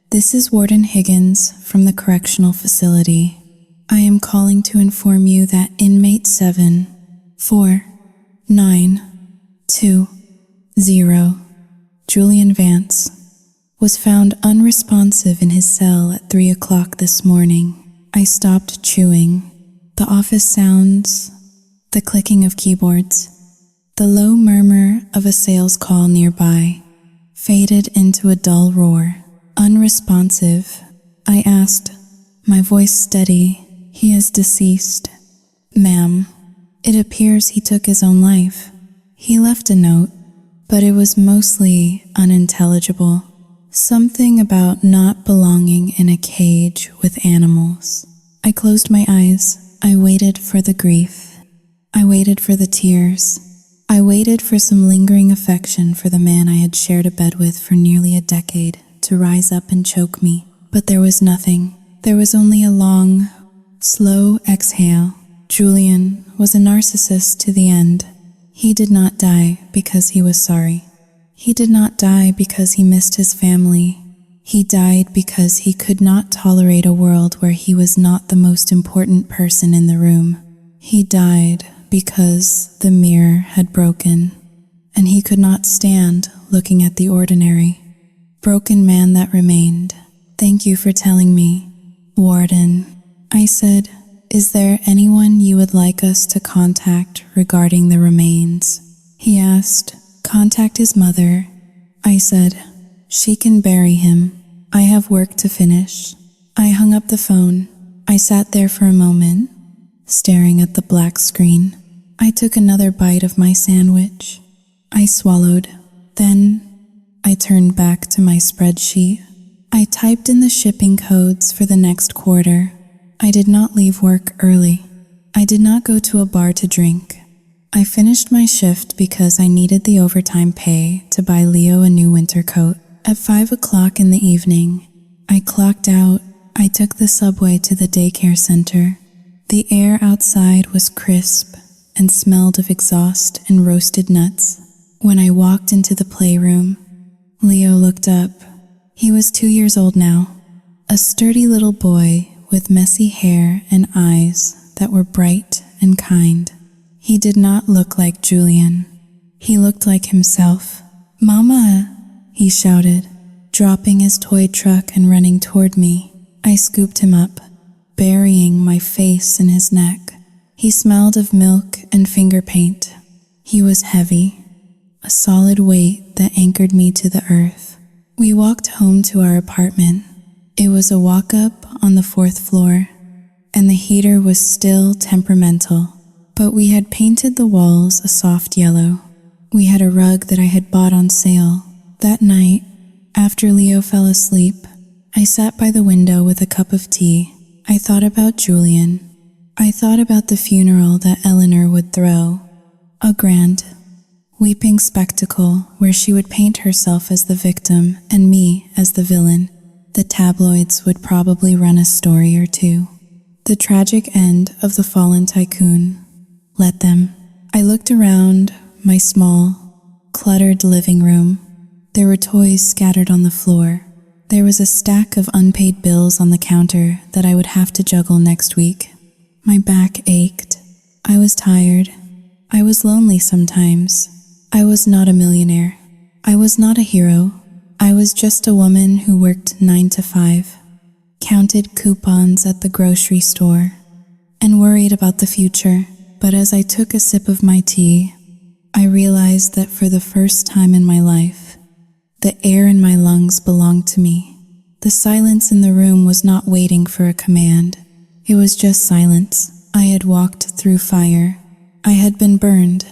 "This is Warden Higgins from the correctional facility. I am calling to inform you that inmate 74920, Julian Vance, was found unresponsive in his cell at 3 o'clock this morning." I stopped chewing. The office sounds, the clicking of keyboards, the low murmur of a sales call nearby, faded into a dull roar. Unresponsive, I asked, my voice steady, "He is deceased." "Ma'am, it appears he took his own life. He left a note, but it was mostly unintelligible. Something about not belonging in a cage with animals." I closed my eyes. I waited for the grief. I waited for the tears. I waited for some lingering affection for the man I had shared a bed with for nearly a decade to rise up and choke me. But there was nothing. There was only a long, slow exhale. Julian was a narcissist to the end. He did not die because he was sorry. He did not die because he missed his family. He died because he could not tolerate a world where he was not the most important person in the room. He died because the mirror had broken, and he could not stand looking at the ordinary, broken man that remained. "Thank you for telling me, Warden," I said. "Is there anyone you would like us to contact regarding the remains?" He asked. "Contact his mother," I said. "She can bury him. I have work to finish." I hung up the phone. I sat there for a moment, staring at the black screen. I took another bite of my sandwich. I swallowed. Then I turned back to my spreadsheet. I typed in the shipping codes for the next quarter. I did not leave work early. I did not go to a bar to drink. I finished my shift because I needed the overtime pay to buy Leo a new winter coat. At 5 o'clock in the evening, I clocked out. I took the subway to the daycare center. The air outside was crisp and smelled of exhaust and roasted nuts. When I walked into the playroom, Leo looked up. He was 2 years old now, a sturdy little boy with messy hair and eyes that were bright and kind. He did not look like Julian. He looked like himself. "Mama!" he shouted, dropping his toy truck and running toward me. I scooped him up, burying my face in his neck. He smelled of milk and finger paint. He was heavy, a solid weight that anchored me to the earth. We walked home to our apartment. It was a walk-up on the 4th floor, and the heater was still temperamental, but we had painted the walls a soft yellow. We had a rug that I had bought on sale. That night, after Leo fell asleep, I sat by the window with a cup of tea. I thought about Julian. I thought about the funeral that Eleanor would throw. A grand, weeping spectacle where she would paint herself as the victim and me as the villain. The tabloids would probably run a story or two. The tragic end of the fallen tycoon. Let them. I looked around my small, cluttered living room. There were toys scattered on the floor. There was a stack of unpaid bills on the counter that I would have to juggle next week. My back ached. I was tired. I was lonely sometimes. I was not a millionaire. I was not a hero. I was just a woman who worked 9 to 5, counted coupons at the grocery store, and worried about the future. But as I took a sip of my tea, I realized that for the first time in my life, the air in my lungs belonged to me. The silence in the room was not waiting for a command. It was just silence. I had walked through fire. I had been burned.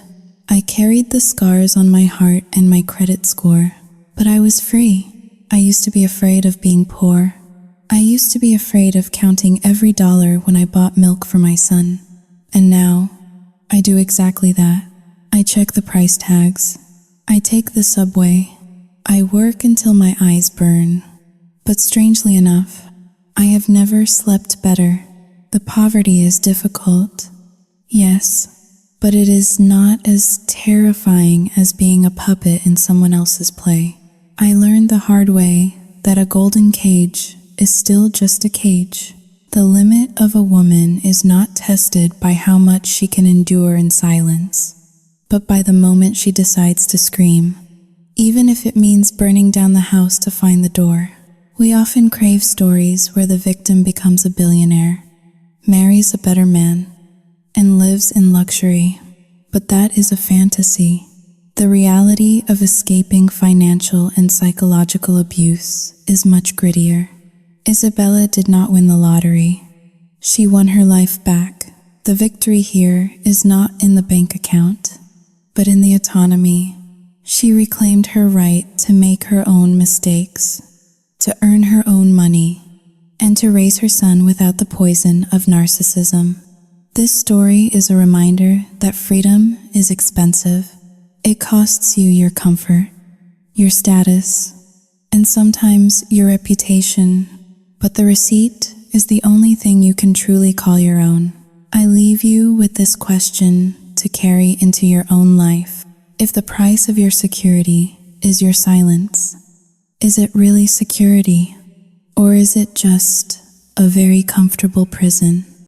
I carried the scars on my heart and my credit score. But I was free. I used to be afraid of being poor. I used to be afraid of counting every dollar when I bought milk for my son. And now, I do exactly that. I check the price tags. I take the subway. I work until my eyes burn. But strangely enough, I have never slept better. The poverty is difficult, yes, but it is not as terrifying as being a puppet in someone else's play. I learned the hard way that a golden cage is still just a cage. The limit of a woman is not tested by how much she can endure in silence, but by the moment she decides to scream, even if it means burning down the house to find the door. We often crave stories where the victim becomes a billionaire, marries a better man, and lives in luxury. But that is a fantasy. The reality of escaping financial and psychological abuse is much grittier. Isabella did not win the lottery. She won her life back. The victory here is not in the bank account, but in the autonomy. She reclaimed her right to make her own mistakes, to earn her own money, and to raise her son without the poison of narcissism. This story is a reminder that freedom is expensive. It costs you your comfort, your status, and sometimes your reputation, but the receipt is the only thing you can truly call your own. I leave you with this question to carry into your own life. If the price of your security is your silence, is it really security, or is it just a very comfortable prison?